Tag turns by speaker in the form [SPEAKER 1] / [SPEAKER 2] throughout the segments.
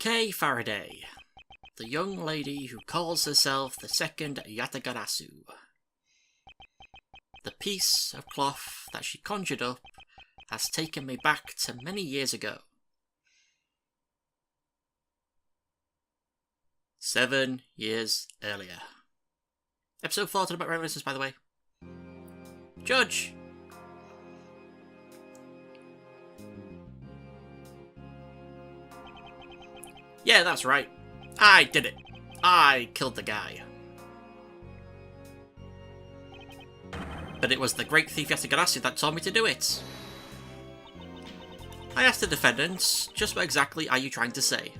[SPEAKER 1] Kay Faraday, the young lady who calls herself the second Yatagarasu. The piece of cloth that she conjured up has taken me back to many years ago. 7 years earlier. Episode 4 about Reminiscence, by the way. Judge! Yeah, that's right. I did it. I killed the guy. But it was the great thief Yatagarasu that told me to do it. I asked the defendants, just what exactly are you trying to say?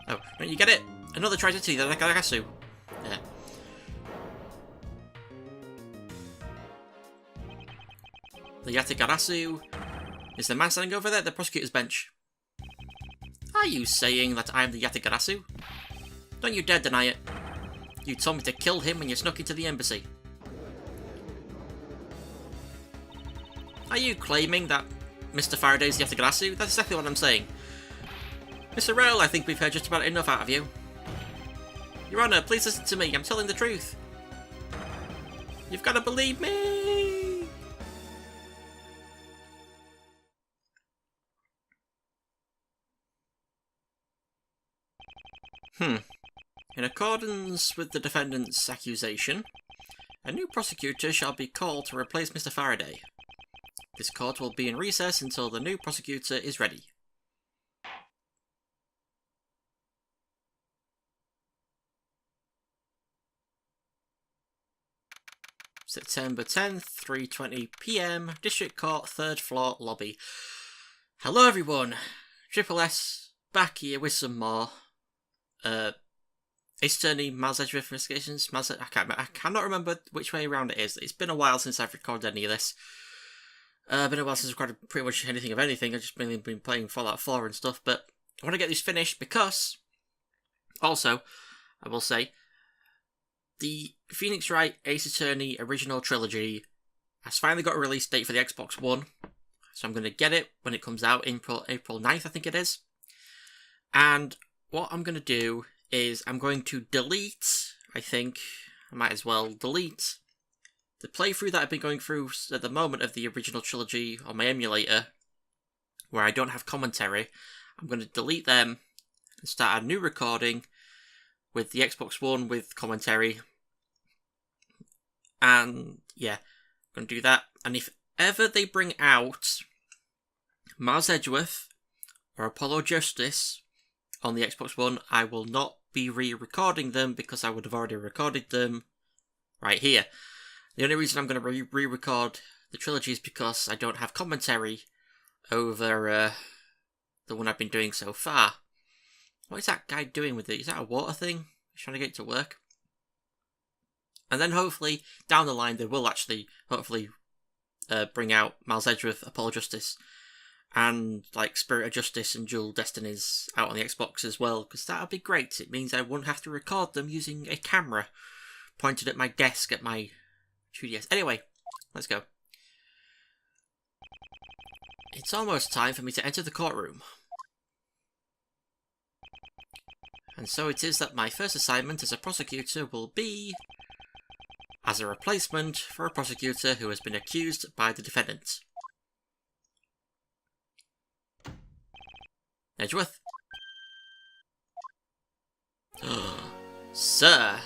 [SPEAKER 1] Oh, don't you get it? Another tragedy, the Yatagarasu. Yeah. The Yatagarasu is the man standing over there at the prosecutor's bench. Are you saying that I am the Yatagarasu? Don't you dare deny it. You told me to kill him when you snuck into the embassy. Are you claiming that Mr. Faraday's the Yatagarasu? That's exactly what I'm saying. Mr. Rowe, I think we've heard just about enough out of you. Your Honour, please listen to me. I'm telling the truth. You've got to believe me. In accordance with the defendant's accusation, a new prosecutor shall be called to replace Mr. Faraday. This court will be in recess until the new prosecutor is ready. September 10th, 3:20 PM, District Court, 3rd floor, lobby. Hello everyone, Triple S back here with some more Ace Attorney, Miles Edgeworth investigations. I cannot remember which way around it is. It's been a while since I've recorded any of this. Been a while since I've recorded pretty much anything of anything. I've just mainly been playing Fallout 4 and stuff, but I want to get this finished because, also, I will say, the Phoenix Wright Ace Attorney original trilogy has finally got a release date for the Xbox One, so I'm going to get it when it comes out, April 9th, I think it is. And what I'm going to do is I'm going to delete, I think, I might as well delete the playthrough that I've been going through at the moment of the original trilogy on my emulator, where I don't have commentary. I'm going to delete them and start a new recording with the Xbox One with commentary. And yeah, I'm going to do that. And if ever they bring out Miles Edgeworth or Apollo Justice on the Xbox One, I will not be re-recording them because I would have already recorded them right here. The only reason I'm going to re-record the trilogy is because I don't have commentary over the one I've been doing so far. What is that guy doing with it? Is that a water thing? He's trying to get it to work. And then hopefully, down the line, they will actually, hopefully, bring out Miles Edgeworth, Apollo Justice, and like Spirit of Justice and Dual Destinies out on the Xbox as well, because that would be great. It means I wouldn't have to record them using a camera pointed at my desk at my 2DS. Anyway, let's go. It's almost time for me to enter the courtroom. And so it is that my first assignment as a prosecutor will be as a replacement for a prosecutor who has been accused by the defendant. Edgeworth. Sir.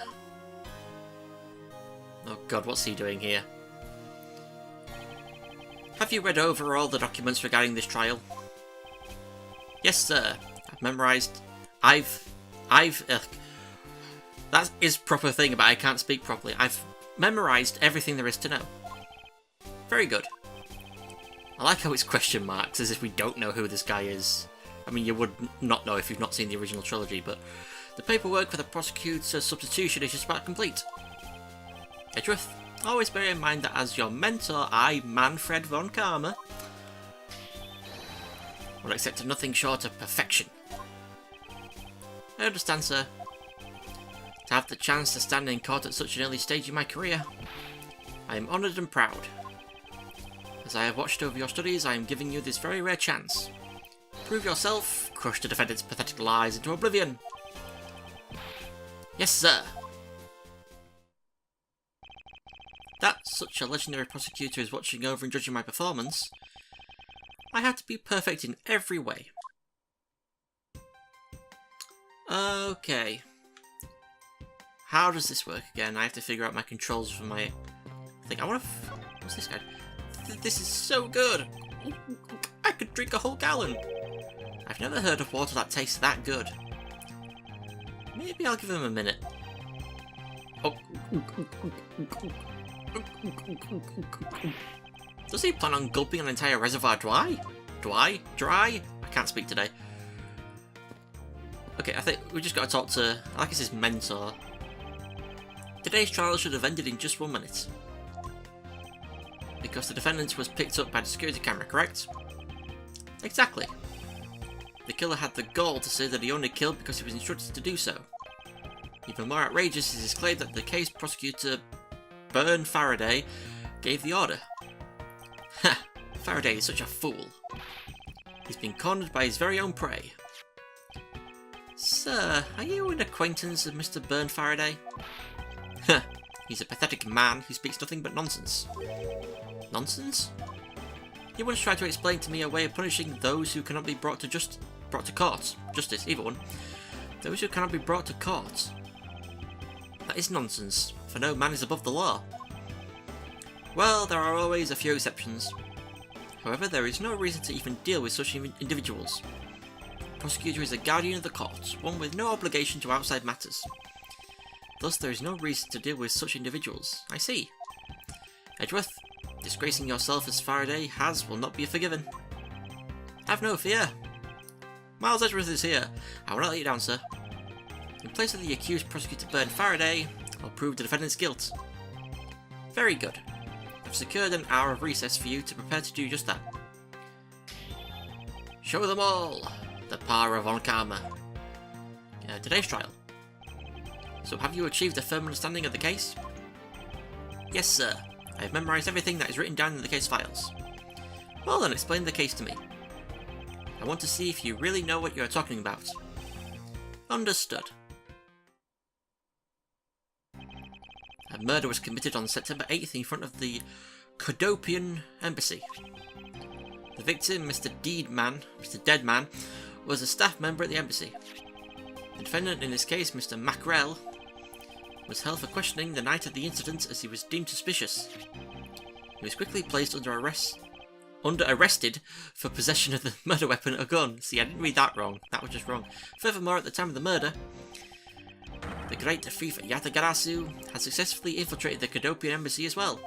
[SPEAKER 1] Oh god, what's he doing here? Have you read over all the documents regarding this trial? Yes, sir. I've memorised. That is proper thing, but I can't speak properly. I've memorised everything there is to know. Very good. I like how it's question marks, as if we don't know who this guy is. I mean, you would not know if you've not seen the original trilogy, but the paperwork for the prosecutor's substitution is just about complete. Edgeworth, always bear in mind that as your mentor, I, Manfred von Karma, will accept nothing short of perfection. I understand, sir. To have the chance to stand in court at such an early stage in my career, I am honoured and proud. As I have watched over your studies, I am giving you this very rare chance. Prove yourself, crush the defendant's pathetic lies into oblivion. Yes, sir. That such a legendary prosecutor is watching over and judging my performance, I had to be perfect in every way. Okay. How does this work again? I have to figure out my controls for my thing. I want to... What's this guy? This is so good! I could drink a whole gallon! I've never heard of water that tastes that good. Maybe I'll give him a minute. Oh. Does he plan on gulping an entire reservoir dry? Dry? I can't speak today. Okay, I think we just got to talk to... I like it's his mentor. Today's trial should have ended in just 1 minute. Because the defendant was picked up by the security camera, correct? Exactly. The killer had the gall to say that he only killed because he was instructed to do so. Even more outrageous is his claim that the case prosecutor, Bern Faraday, gave the order. Ha! Faraday is such a fool. He's been cornered by his very own prey. Sir, are you an acquaintance of Mr. Bern Faraday? Huh. He's a pathetic man who speaks nothing but nonsense. Nonsense? He once tried to explain to me a way of punishing those who cannot be brought to court. Justice, either one. Those who cannot be brought to court. That is nonsense, for no man is above the law. Well, there are always a few exceptions. However, there is no reason to even deal with such individuals. The prosecutor is a guardian of the court, one with no obligation to outside matters. Thus, there is no reason to deal with such individuals. I see. Edgeworth, disgracing yourself as Faraday will not be forgiven. Have no fear. Miles Edgeworth is here. I will not let you down, sir. In place of the accused prosecutor Bern Faraday, I'll prove the defendant's guilt. Very good. I've secured an hour of recess for you to prepare to do just that. Show them all the power of Onkama. Today's trial. So have you achieved a firm understanding of the case? Yes, sir. I have memorised everything that is written down in the case files. Well then, explain the case to me. I want to see if you really know what you are talking about. Understood. A murder was committed on September 8th in front of the Cadopian Embassy. The victim, Mr. Deadman, was a staff member at the embassy. The defendant in this case, Mr. MacLeod, was held for questioning the night of the incident as he was deemed suspicious. He was quickly placed arrested for possession of the murder weapon, a gun. See, I didn't read that wrong. That was just wrong. Furthermore, at the time of the murder, the great thief Yatagarasu had successfully infiltrated the Cadopian embassy as well.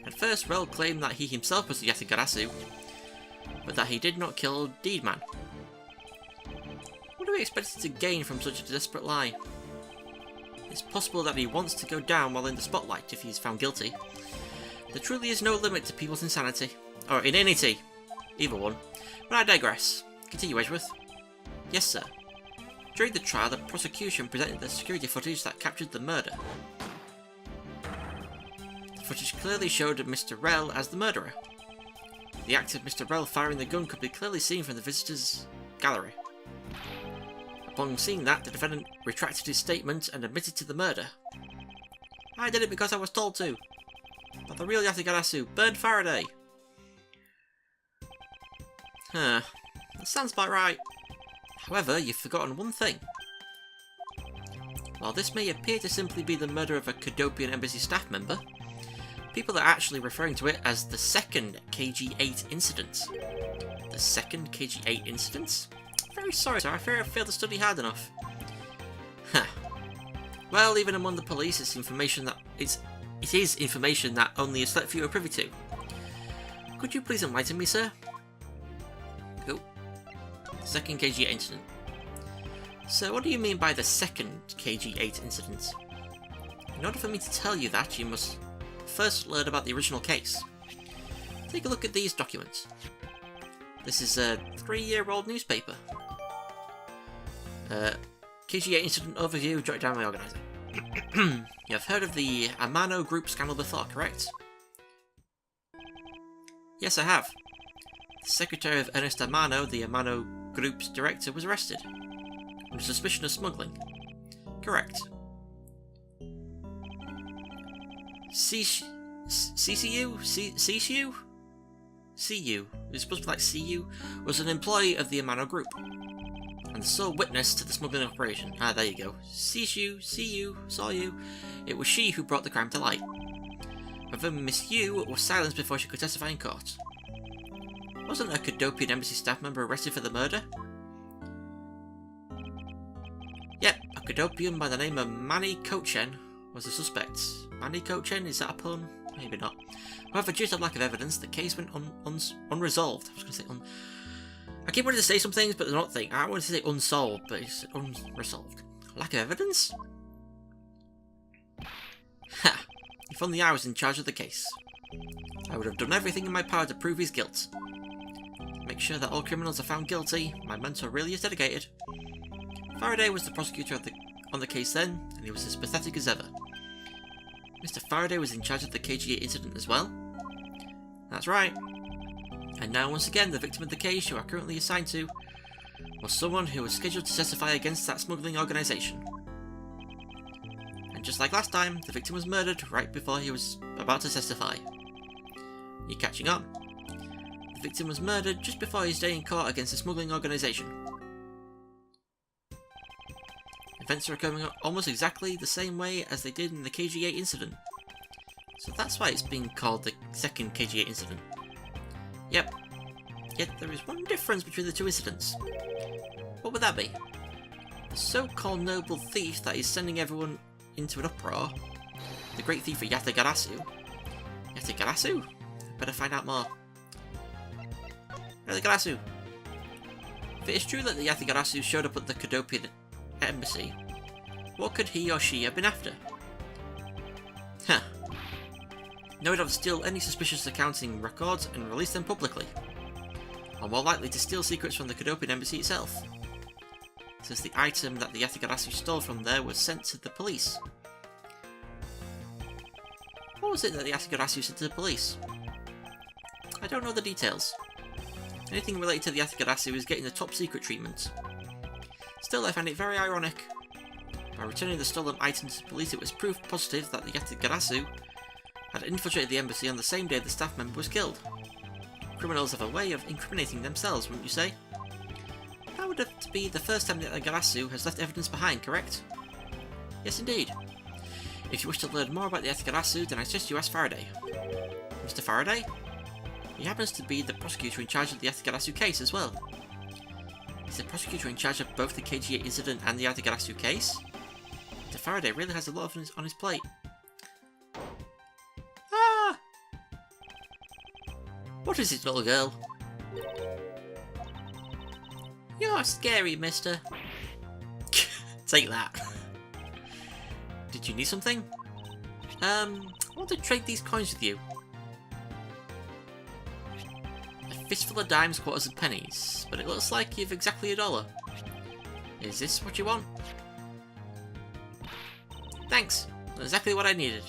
[SPEAKER 1] At first, Rel claimed that he himself was the Yatagarasu, but that he did not kill Deedman. What are we expected to gain from such a desperate lie? It's possible that he wants to go down while in the spotlight if he is found guilty. There truly is no limit to people's insanity. Or inanity. Either one. But I digress. Continue, Edgeworth. Yes, sir. During the trial, the prosecution presented the security footage that captured the murder. The footage clearly showed Mr. Rel as the murderer. The act of Mr. Rel firing the gun could be clearly seen from the visitors' gallery. Upon seeing that, the defendant retracted his statement and admitted to the murder. I did it because I was told to. But the real Yatagarasu, Bern Faraday. Huh, that sounds about right. However, you've forgotten one thing. While this may appear to simply be the murder of a Cadopian embassy staff member, people are actually referring to it as the second KG-8 incident. The second KG-8 incident? Very sorry, sir. I fear I failed to study hard enough. Huh. Well, even among the police, it is information that only a select few are privy to. Could you please enlighten me, sir? Oh. Second KG-8 incident. So, what do you mean by the second KG-8 incident? In order for me to tell you that, you must first learn about the original case. Take a look at these documents. This is a 3-year-old newspaper. KG-8 incident overview, jotted down by organizer. You have heard of the Amano Group scandal before, correct? Yes, I have. The secretary of Ernest Amano, the Amano group's director was arrested under suspicion of smuggling. Correct. CCU? CU? It's supposed to be like CU? Was an employee of the Amano group and the sole witness to the smuggling operation. Ah, there you go. CU, saw you. It was she who brought the crime to light. However, Miss Yu was silenced before she could testify in court. Wasn't a Cadopian embassy staff member arrested for the murder? Yep, a Cadopian by the name of Manny Kochen was the suspect. Manny Kochen, is that a pun? Maybe not. However, due to lack of evidence, the case went unresolved. I was going to say I keep wanting to say some things, but they're not things. I wanted to say unsolved, but it's unresolved. Lack of evidence? Ha! If only I was in charge of the case. I would have done everything in my power to prove his guilt. Make sure that all criminals are found guilty. My mentor really is dedicated. Faraday was the prosecutor on the case then, and he was as pathetic as ever. Mr. Faraday was in charge of the KGA incident as well. That's right. And now once again, the victim of the case you are currently assigned to was someone who was scheduled to testify against that smuggling organisation. And just like last time, the victim was murdered right before he was about to testify. You catching on? The victim was murdered just before his day in court against the smuggling organisation. Events are occurring almost exactly the same way as they did in the KGA incident. So that's why it's being called the second KGA incident. Yep. Yet there is one difference between the two incidents. What would that be? The so-called noble thief that is sending everyone into an uproar. The great thief of Yatagarasu. Yatagarasu? Better find out more. Yatagarasu. If it is true that the Yatagarasu showed up at the Cadopian embassy, what could he or she have been after? Huh. They would have to steal any suspicious accounting records and release them publicly. Or more likely to steal secrets from the Cadopian embassy itself, since the item that the Yatagarasu stole from there was sent to the police. What was it that the Yatagarasu sent to the police? I don't know the details. Anything related to the Yatagarasu is getting the top secret treatment. Still, I find it very ironic. By returning the stolen item to the police, it was proof positive that the Yatagarasu had infiltrated the embassy on the same day the staff member was killed. Criminals have a way of incriminating themselves, wouldn't you say? That would have to be the first time that the Yatagarasu has left evidence behind, correct? Yes, indeed. If you wish to learn more about the Yatagarasu, then I suggest you ask Faraday. Mr. Faraday? He happens to be the prosecutor in charge of the Yatagarasu case as well. He's the prosecutor in charge of both the KGA incident and the Yatagarasu case? Mr. Faraday really has a lot on his plate. Ah! What is it, little girl? You're scary, mister. Take that. Did you need something? I want to trade these coins with you. A fistful of dimes, quarters and pennies, but it looks like you've exactly $1. Is this what you want? Thanks, exactly what I needed.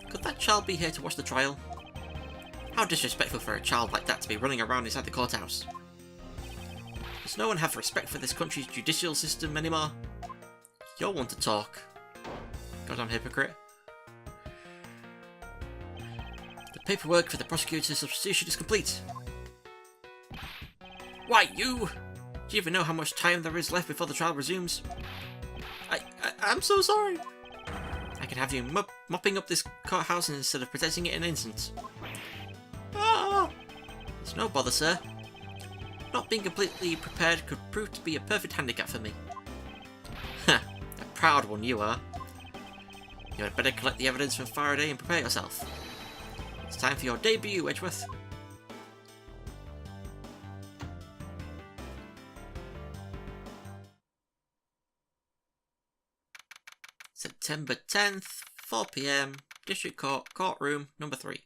[SPEAKER 1] Could that child be here to watch the trial? How disrespectful for a child like that to be running around inside the courthouse. Does no one have respect for this country's judicial system anymore? You're one to talk. Goddamn hypocrite. The paperwork for the prosecutor's substitution is complete. Why, you? Do you even know how much time there is left before the trial resumes? I'm so sorry. I can have you mopping up this courthouse instead of protecting it in an instant. Ah! It's no bother, sir. Not being completely prepared could prove to be a perfect handicap for me. Ha! A proud one you are. You had better collect the evidence from Faraday and prepare yourself. It's time for your debut, Edgeworth. September 10th, 4 PM, District Court, Courtroom number 3.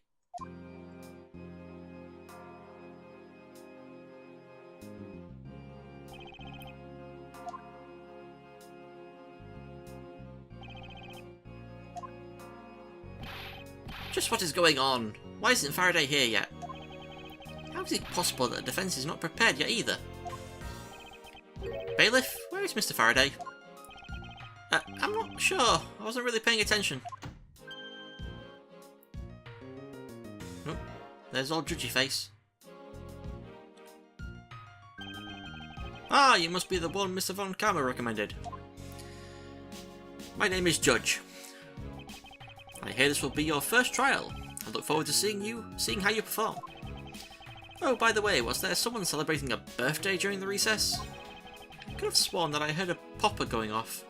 [SPEAKER 1] Just what is going on? Why isn't Faraday here yet? How is it possible that the defence is not prepared yet either? Bailiff, where is Mr. Faraday? I'm not sure. I wasn't really paying attention. Nope. There's old Judgy Face. Ah, you must be the one Mr. Von Karma recommended. My name is Judge. I hear this will be your first trial. I look forward to seeing how you perform. Oh, by the way, was there someone celebrating a birthday during the recess? I could have sworn that I heard a popper going off.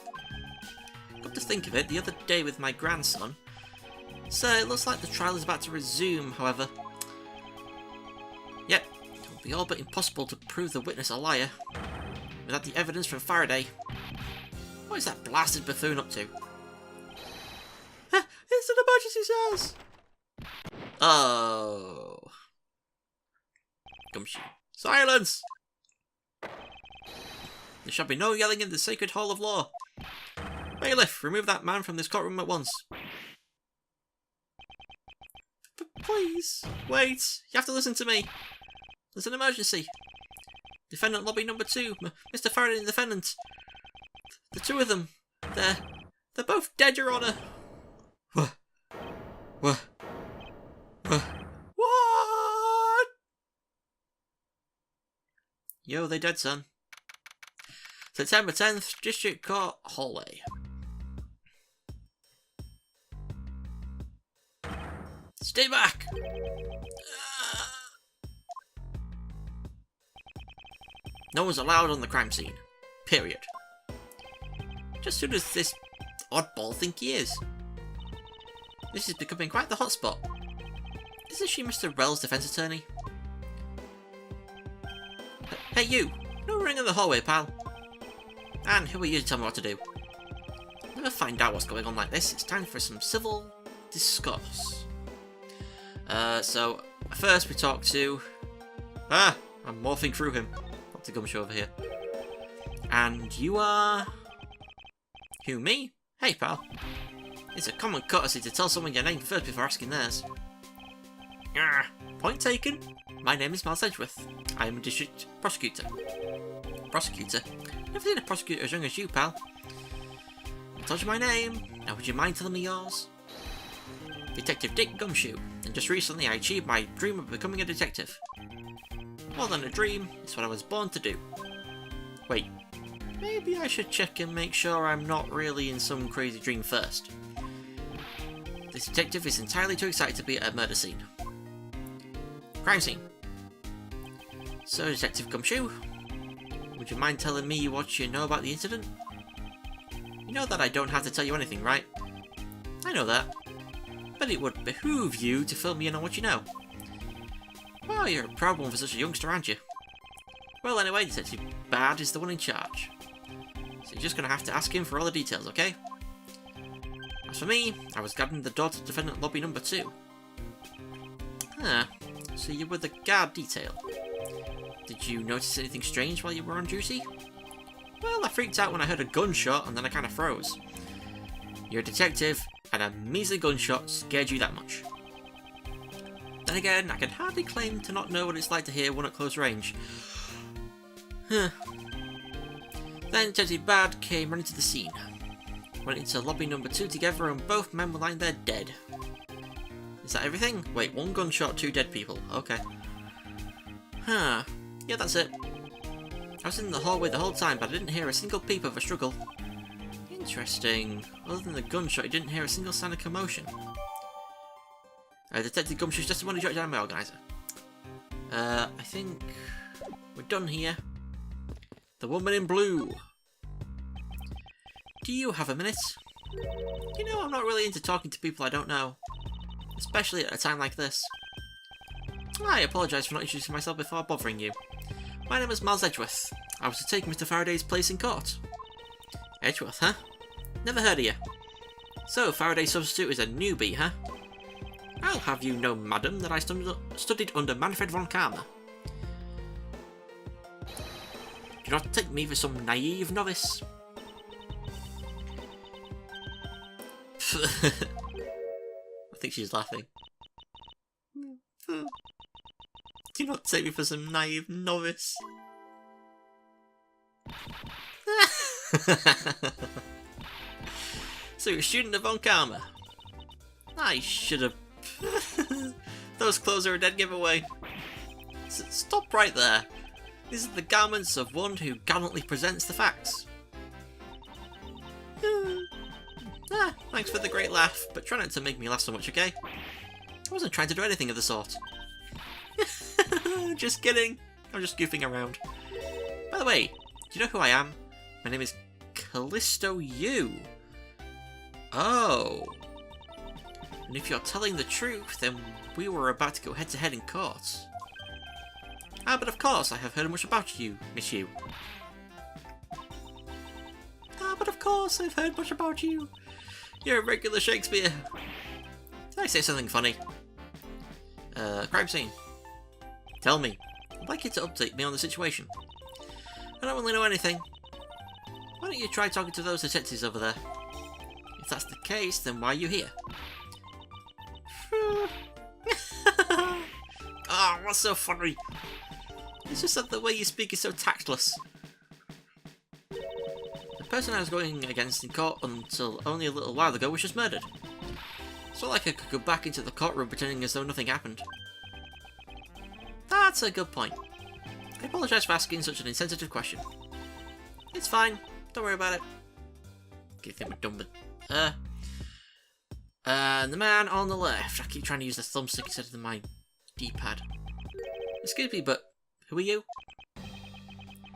[SPEAKER 1] Got to think of it, the other day with my grandson. So, it looks like the trial is about to resume, however. Yep, it will be all but impossible to prove the witness a liar without the evidence from Faraday. What is that blasted buffoon up to? It's an emergency, sirs! Oh. Gumshoe. Silence! There shall be no yelling in the sacred hall of law. Bailiff, remove that man from this courtroom at once. Please, wait. You have to listen to me. There's an emergency. Defendant lobby number 2, Mr. Faraday and the defendant. The two of them, they're both dead, Your Honour. What? Yo, they dead, son. September 10th, District Court Hallway. Stay back! No one's allowed on the crime scene. Period. Just who does this oddball think he is? This is becoming quite the hotspot. Isn't she Mr. Rell's defense attorney? Hey you! No running in the hallway, pal. And who are you to tell me what to do? Never find out what's going on like this. It's time for some civil discourse. So first we talk to... I'm morphing through him. What's the gumshoe over here? And you are... Who, me? Hey, pal. It's a common courtesy to tell someone your name first before asking theirs. Point taken. My name is Miles Edgeworth. I am a district prosecutor. Prosecutor? Never seen a prosecutor as young as you, pal. I told you my name. Now would you mind telling me yours? Detective Dick Gumshoe. And just recently I achieved my dream of becoming a detective. More than a dream, it's what I was born to do. Wait. Maybe I should check and make sure I'm not really in some crazy dream first. This detective is entirely too excited to be at a murder scene. Crime scene. So, Detective Gumshoe, would you mind telling me what you know about the incident? You know that I don't have to tell you anything, right? I know that. But it would behoove you to fill me in on what you know. Well, you're a problem for such a youngster, aren't you? Well, anyway, Detective Bad is the one in charge. So you're just going to have to ask him for all the details, okay? As for me, I was guarding the door to defendant lobby number 2. So you were the guard detail. Did you notice anything strange while you were on duty? Well, I freaked out when I heard a gunshot and then I kind of froze. You're a detective, and a measly gunshot scared you that much. Then again, I can hardly claim to not know what it's like to hear one at close range. Then Detective Bad came running to the scene. Went into lobby number 2 together and both men were lying there dead. Is that everything? Wait, 1 gunshot, 2 dead people. Okay. Yeah, that's it. I was in the hallway the whole time, but I didn't hear a single peep of a struggle. Interesting. Other than the gunshot, I didn't hear a single sign of commotion. Detective Gumshoe's just wanted to jot down my organiser. I think we're done here. The woman in blue. Do you have a minute? You know, I'm not really into talking to people I don't know. Especially at a time like this. I apologise for not introducing myself before bothering you. My name is Miles Edgeworth. I was to take Mr. Faraday's place in court. Edgeworth, huh? Never heard of you. So, Faraday's substitute is a newbie, huh? I'll have you know, madam, that I studied under Manfred von Karma. Do not take me for some naive novice. I think she's laughing. Do not take me for some naive novice. So you're a student of Von Karma. I should have... Those clothes are a dead giveaway. Stop right there. These are the garments of one who gallantly presents the facts. Thanks for the great laugh, but try not to make me laugh so much, okay? I wasn't trying to do anything of the sort. Just kidding. I'm just goofing around. By the way, do you know who I am? My name is Callisto Yu. Oh. And if you're telling the truth, then we were about to go head-to-head in court. Ah, but of course, I have heard much about you, Miss Yu. Ah, but of course, I've heard much about you. You're a regular Shakespeare. Did I say something funny? Crime scene. Tell me. I'd like you to update me on the situation. I don't really know anything. Why don't you try talking to those detectives over there? If that's the case, then why are you here? Oh, what's so funny? It's just that the way you speak is so tactless. The person I was going against in court until only a little while ago was just murdered. It's not like I could go back into the courtroom pretending as though nothing happened. That's a good point. I apologise for asking such an insensitive question. It's fine. Don't worry about it. Okay, I think we're done with... and the man on the left. I keep trying to use the thumbstick instead of my D-pad. Excuse me, but who are you?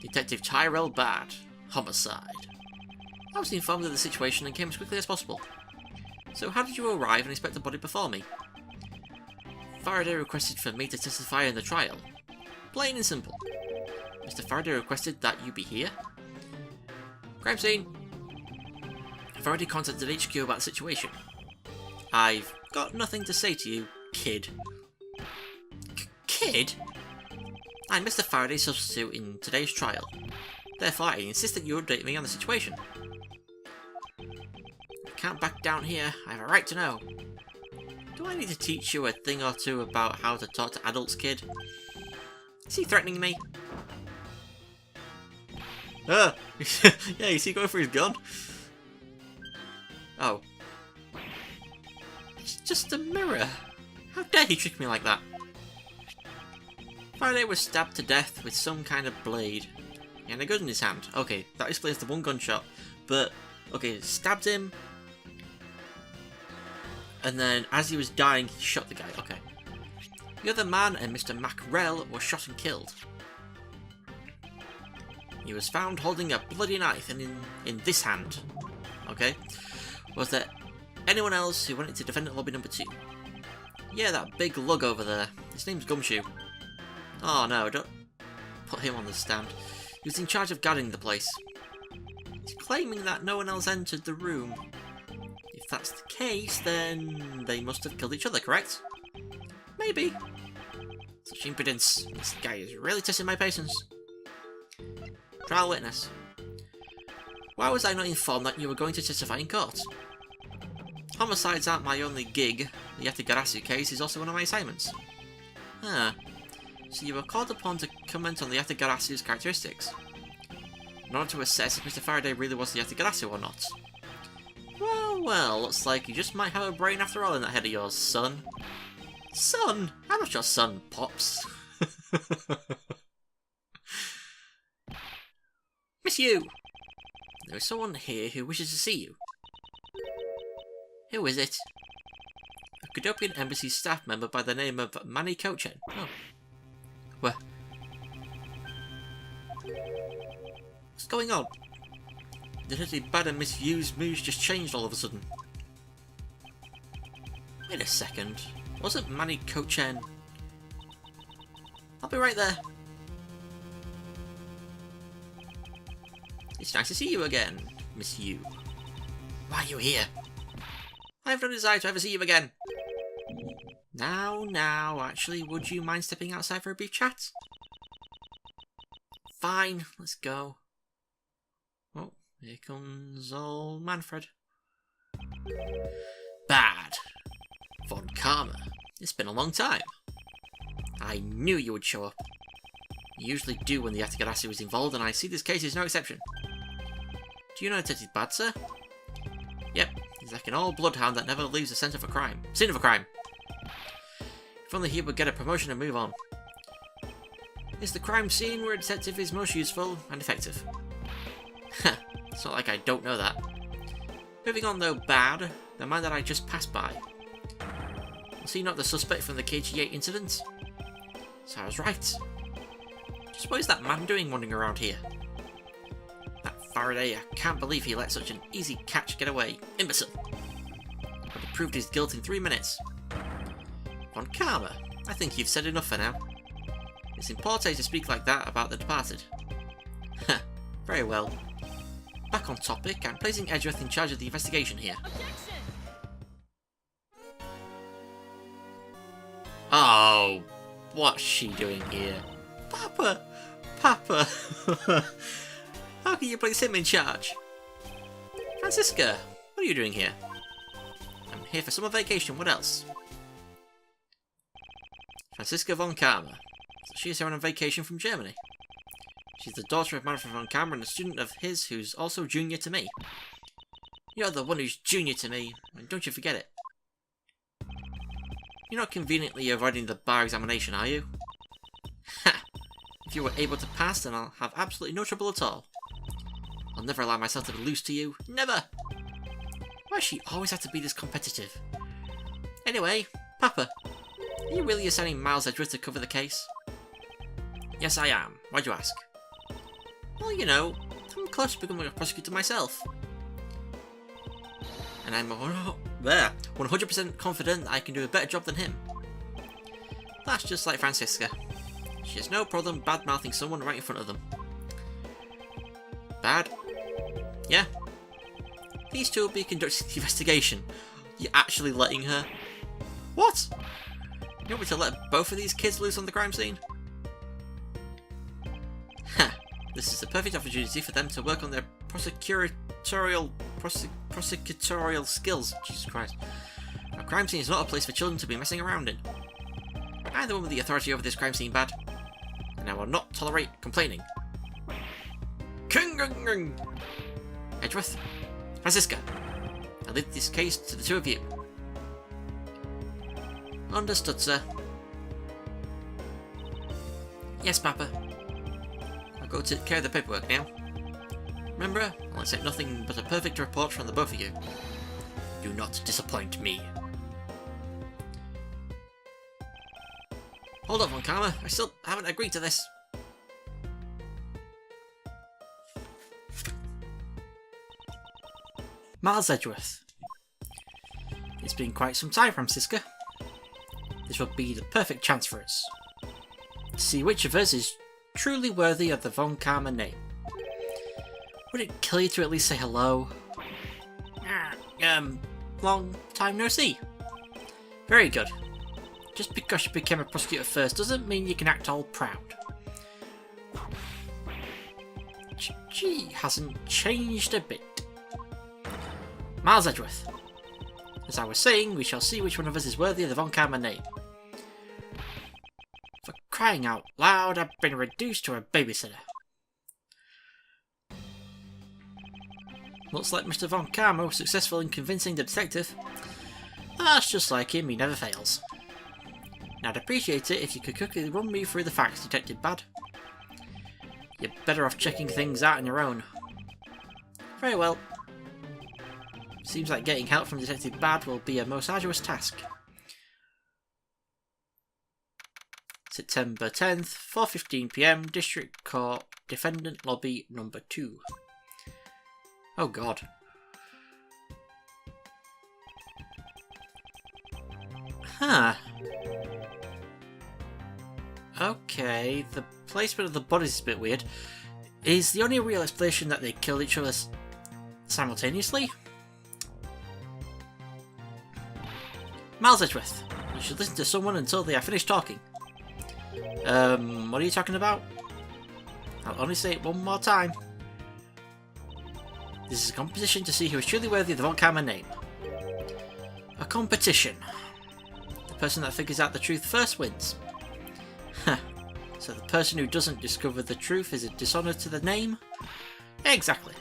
[SPEAKER 1] Detective Tyrell Bad. Homicide. I was informed of the situation and came as quickly as possible. So how did you arrive and inspect the body before me? Faraday requested for me to testify in the trial. Plain and simple. Mr. Faraday requested that you be here. Crime scene. I've already contacted HQ about the situation. I've got nothing to say to you, kid. Kid? I'm Mr. Faraday's substitute in today's trial. Therefore, I insist that you update me on the situation. I can't back down here. I have a right to know. Do I need to teach you a thing or two about how to talk to adults, kid? Is he threatening me? Ah! Yeah, is he going for his gun? Oh. It's just a mirror. How dare he trick me like that? Faraday was stabbed to death with some kind of blade. He had a gun in his hand. Okay, that explains the one gunshot. But, okay, stabbed him. And then, as he was dying, he shot the guy. Okay. The other man and Mr. MacLeod were shot and killed. He was found holding a bloody knife in this hand. Okay. Was there anyone else who went into defendant lobby number 2? Yeah, that big lug over there. His name's Gumshoe. Oh no, don't put him on the stand. He was in charge of guarding the place. He's claiming that no one else entered the room. If that's the case, then they must have killed each other, correct? Maybe. Such impudence. This guy is really testing my patience. Trial witness. Why was I not informed that you were going to testify in court? Homicides aren't my only gig. The Yatagarasu case is also one of my assignments. Ah. So you were called upon to comment on the Yatagarasu's characteristics, in order to assess if Mr. Faraday really was the Yatagarasu or not. Well, well, looks like you just might have a brain after all in that head of yours, son. Son? I'm not your son, Pops. Miss Yu! There is someone here who wishes to see you. Who is it? A Cadopian Embassy staff member by the name of Manny Kochen. Oh. Where? What's going on? Detective Bad and Miss Yu's moods just changed all of a sudden. Wait a second. Wasn't Manny Kochen? I'll be right there. It's nice to see you again, Miss Yu. Why are you here? I have no desire to ever see you again. Now, actually, would you mind stepping outside for a brief chat? Fine, let's go. Oh, here comes old Manfred. Bad. Von Karma. It's been a long time. I knew you would show up. You usually do when the Atagarasi was involved, and I see this case is no exception. Do you know Detective Bad, sir? Yep, he's like an old bloodhound that never leaves the scene of a crime. If only he would get a promotion and move on. It's the crime scene where a detective is most useful and effective. It's not like I don't know that. Moving on though, Bad, the man that I just passed by. Was he not the suspect from the KG8 incident? So I was right. Just what is that man doing wandering around here? That Faraday, I can't believe he let such an easy catch get away. Imbecile! But he proved his guilt in 3 minutes. Von Karma, I think you've said enough for now. It's important to speak like that about the departed. Very well. Back on topic, I'm placing Edgeworth in charge of the investigation here.
[SPEAKER 2] Objection!
[SPEAKER 1] Oh, what's she doing here? Papa! Papa! How can you place him in charge? Francisca, what are you doing here? I'm here for summer vacation, what else? Francisca von Karma. So she's here on a vacation from Germany. She's the daughter of Manfred von Karma and a student of his who's also junior to me. You're the one who's junior to me, and don't you forget it. You're not conveniently avoiding the bar examination, are you? Ha! If you were able to pass, then I'll have absolutely no trouble at all. I'll never allow myself to be loose to you. Never! Why does she always have to be this competitive? Anyway, Papa, are you really assigning Miles Edgeworth to cover the case? Yes, I am. Why'd you ask? Well, you know, I'm close to becoming a prosecutor myself. And I'm 100% confident that I can do a better job than him. That's just like Francisca. She has no problem bad-mouthing someone right in front of them. Bad? Yeah. These two will be conducting the investigation. You're actually letting her? What? You want me to let both of these kids loose on the crime scene? Ha! This is the perfect opportunity for them to work on their prosecutorial skills. Jesus Christ. A crime scene is not a place for children to be messing around in. I'm the one with the authority over this crime scene, Bad. And I will not tolerate complaining. Edgeworth, Francisca, I leave this case to the two of you. Understood, sir. Yes, Papa. I'll go take care of the paperwork now. Remember, I'll accept nothing but a perfect report from the both of you. Do not disappoint me. Hold on, Von Karma. I still haven't agreed to this. Miles Edgeworth. It's been quite some time, Francisca. This will be the perfect chance for us. To see which of us is truly worthy of the Von Karma name. Would it kill you to at least say hello? Long time no see. Very good. Just because you became a prosecutor first doesn't mean you can act all proud. She hasn't changed a bit. Miles Edgeworth. As I was saying, we shall see which one of us is worthy of the Von Karma name. For crying out loud, I've been reduced to a babysitter. Looks like Mr. Von Karma was successful in convincing the detective. That's just like him, he never fails. Now I'd appreciate it if you could quickly run me through the facts, Detective Bad. You're better off checking things out on your own. Very well. Seems like getting help from Detective Bad will be a most arduous task. September 10th, 4:15 PM, District Court, Defendant Lobby number 2. Oh god. Huh. Okay, the placement of the bodies is a bit weird. Is the only real explanation that they killed each other simultaneously? Miles Edgeworth, you should listen to someone until they are finished talking. What are you talking about? I'll only say it one more time. This is a competition to see who is truly worthy of the Von Karma name. A competition. The person that figures out the truth first wins. So the person who doesn't discover the truth is a dishonour to the name? Exactly.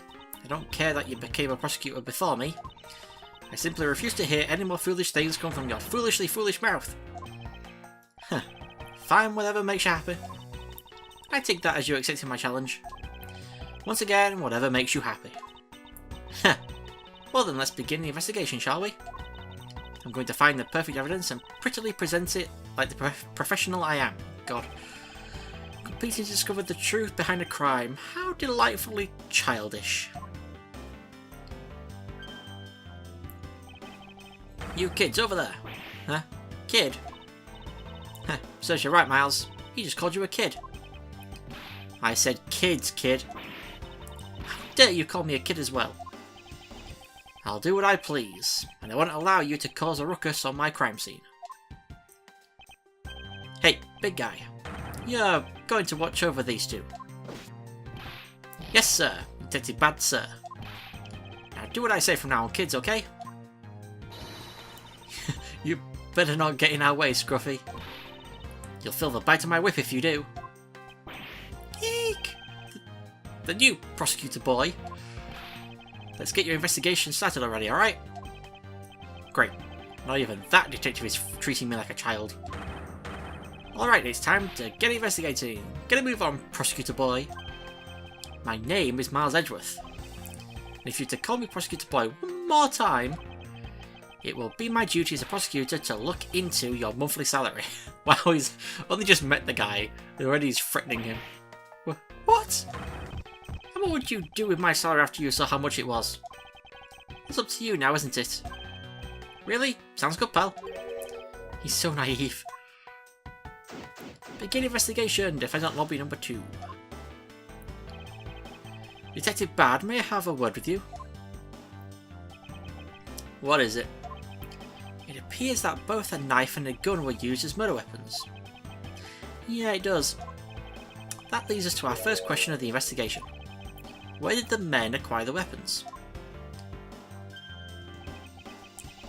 [SPEAKER 1] I don't care that you became a prosecutor before me. I simply refuse to hear any more foolish things come from your foolishly foolish mouth. Huh. Fine, whatever makes you happy. I take that as you accepting my challenge. Once again, whatever makes you happy. Heh. Well then, let's begin the investigation, shall we? I'm going to find the perfect evidence and prettily present it like the professional I am. God. Competing to discover the truth behind a crime. How delightfully childish. You kids over there. Huh? Kid? Huh. Serves you right, Miles. He just called you a kid. I said kids, kid. How dare you call me a kid as well? I'll do what I please, and I won't allow you to cause a ruckus on my crime scene. Hey, big guy. You're going to watch over these two. Yes, sir. Detective Bad, sir. Now do what I say from now on, kids, okay? You better not get in our way, Scruffy. You'll feel the bite of my whip if you do. Eek! The new prosecutor boy. Let's get your investigation started already, alright? Great. Not even that detective is treating me like a child. Alright, it's time to get investigating. Get a move on, prosecutor boy. My name is Miles Edgeworth. And if you're to call me prosecutor boy one more time, it will be my duty as a prosecutor to look into your monthly salary. Wow, he's only just met the guy, and already he's threatening him. What? And what would you do with my salary after you saw how much it was? It's up to you now, isn't it? Really? Sounds good, pal. He's so naive. Begin investigation, defendant lobby number 2. Detective Bad, may I have a word with you? What is it? It appears that both a knife and a gun were used as murder weapons. Yeah, it does. That leads us to our first question of the investigation. Where did the men acquire the weapons?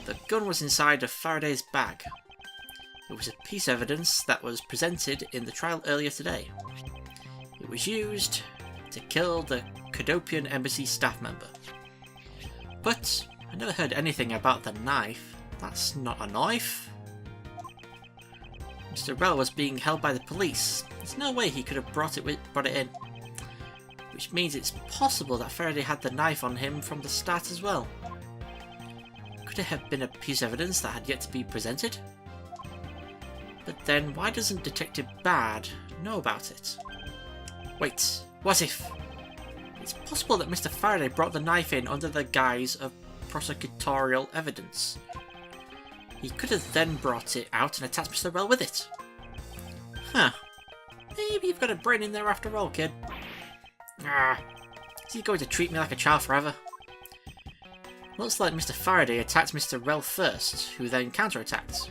[SPEAKER 1] The gun was inside of Faraday's bag. It was a piece of evidence that was presented in the trial earlier today. It was used to kill the Cadopian embassy staff member. But I never heard anything about the knife. That's not a knife. Mr. Rell was being held by the police. There's no way he could have brought it in. Which means it's possible that Faraday had the knife on him from the start as well. Could it have been a piece of evidence that had yet to be presented? But then why doesn't Detective Bad know about it? Wait, what if? It's possible that Mr. Faraday brought the knife in under the guise of prosecutorial evidence. He could have then brought it out and attacked Mr. Rell with it. Huh. Maybe you've got a brain in there after all, kid. Is he going to treat me like a child forever? Looks like Mr. Faraday attacked Mr. Rell first, who then counterattacked.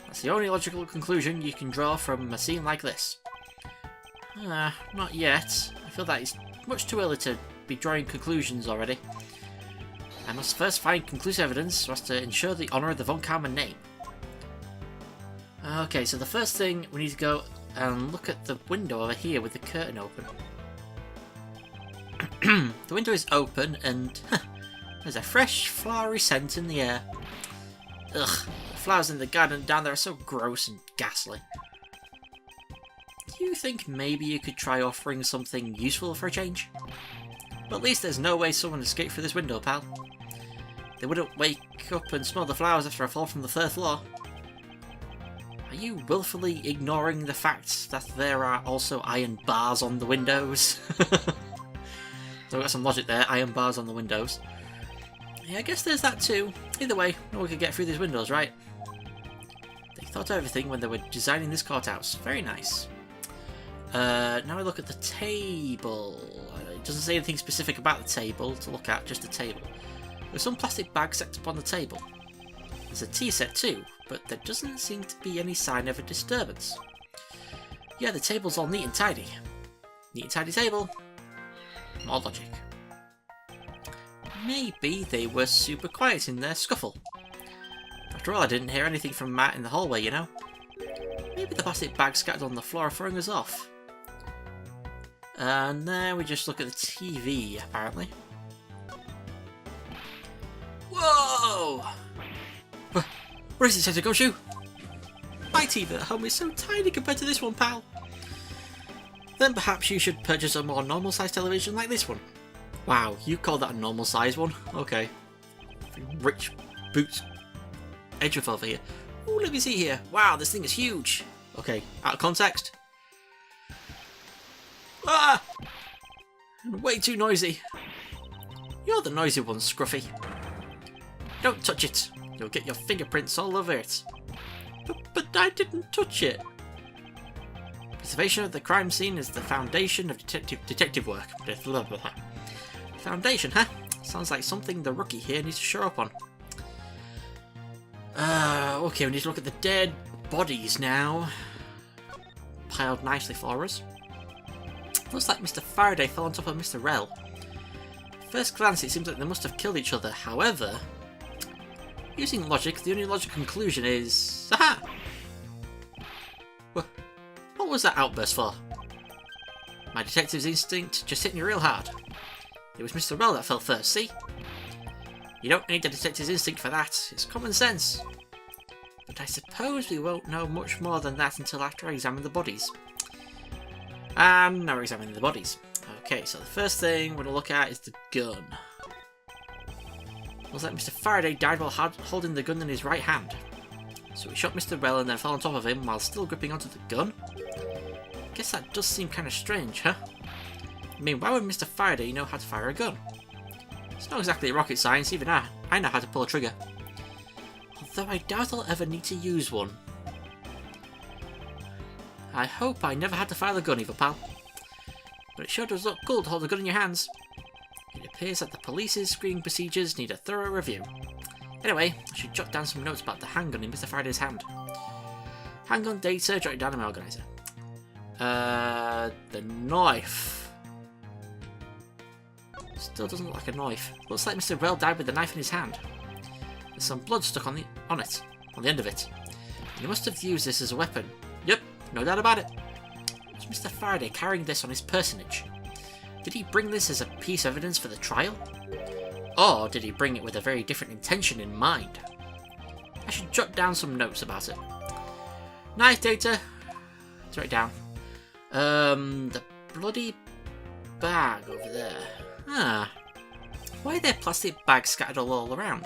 [SPEAKER 1] That's the only logical conclusion you can draw from a scene like this. Not yet. I feel that it's much too early to be drawing conclusions already. I must first find conclusive evidence so as to ensure the honour of the Von Karman name. Okay, so the first thing, we need to go and look at the window over here with the curtain open. The window is open and there's a fresh flowery scent in the air. Ugh, the flowers in the garden down there are so gross and ghastly. Do you think maybe you could try offering something useful for a change? But at least there's no way someone escaped through this window, pal. They wouldn't wake up and smell the flowers after a fall from the 3rd floor. Are you willfully ignoring the fact that there are also iron bars on the windows? So we've got some logic there, iron bars on the windows. Yeah, I guess there's that too. Either way, no one could get through these windows, right? They thought of everything when they were designing this courthouse. Very nice. Now we look at the table. It doesn't say anything specific about the table to look at, just the table. There's some plastic bags set up on the table. There's a tea set too, but there doesn't seem to be any sign of a disturbance. Yeah, the table's all neat and tidy. Neat and tidy table. More logic. Maybe they were super quiet in their scuffle. After all, I didn't hear anything from Matt in the hallway, you know? Maybe the plastic bag scattered on the floor are throwing us off. And then we just look at the TV, apparently. Whoa! What is it, Sensei Goshu? My TV at home is so tiny compared to this one, pal. Then perhaps you should purchase a more normal sized television like this one. Wow, you call that a normal sized one? Okay. Rich boots. Edgeworth over here. Ooh, let me see here. Wow, this thing is huge. Okay, out of context. Ah! Way too noisy. You're the noisy one, Scruffy. Don't touch it. You'll get your fingerprints all over it. But I didn't touch it. Preservation of the crime scene is the foundation of detective work. Blah, blah, blah. Foundation, huh? Sounds like something the rookie here needs to show up on. Okay, we need to look at the dead bodies now. Piled nicely for us. Looks like Mr. Faraday fell on top of Mr. Rell. First glance, it seems like they must have killed each other. However, using logic, the only logical conclusion is... Aha! What was that outburst for? My detective's instinct just hit me real hard. It was Mr. Rell that fell first, see? You don't need a detective's instinct for that, it's common sense. But I suppose we won't know much more than that until after I examine the bodies. And now we're examining the bodies. Okay, so the first thing we're going to look at is the gun. Looks like Mr. Faraday died while holding the gun in his right hand. So he shot Mr. Rell and then fell on top of him while still gripping onto the gun? Guess that does seem kind of strange, huh? I mean, why would Mr. Faraday know how to fire a gun? It's not exactly rocket science, even I know how to pull a trigger. Although I doubt I'll ever need to use one. I hope I never had to fire the gun either, pal. But it sure does look cool to hold a gun in your hands. It appears that the police's screening procedures need a thorough review. Anyway, I should jot down some notes about the handgun in Mr. Faraday's hand. Handgun data, jot it down in my organizer. The knife. Still doesn't look like a knife. Looks like Mr. Rell died with the knife in his hand. There's some blood stuck on the end of it. He must have used this as a weapon. Yep, no doubt about it. Was Mr. Faraday carrying this on his personage? Did he bring this as a piece of evidence for the trial? Or did he bring it with a very different intention in mind? I should jot down some notes about it. Knife data. Let's write it down. The bloody bag over there. Ah. Why are there plastic bags scattered all around?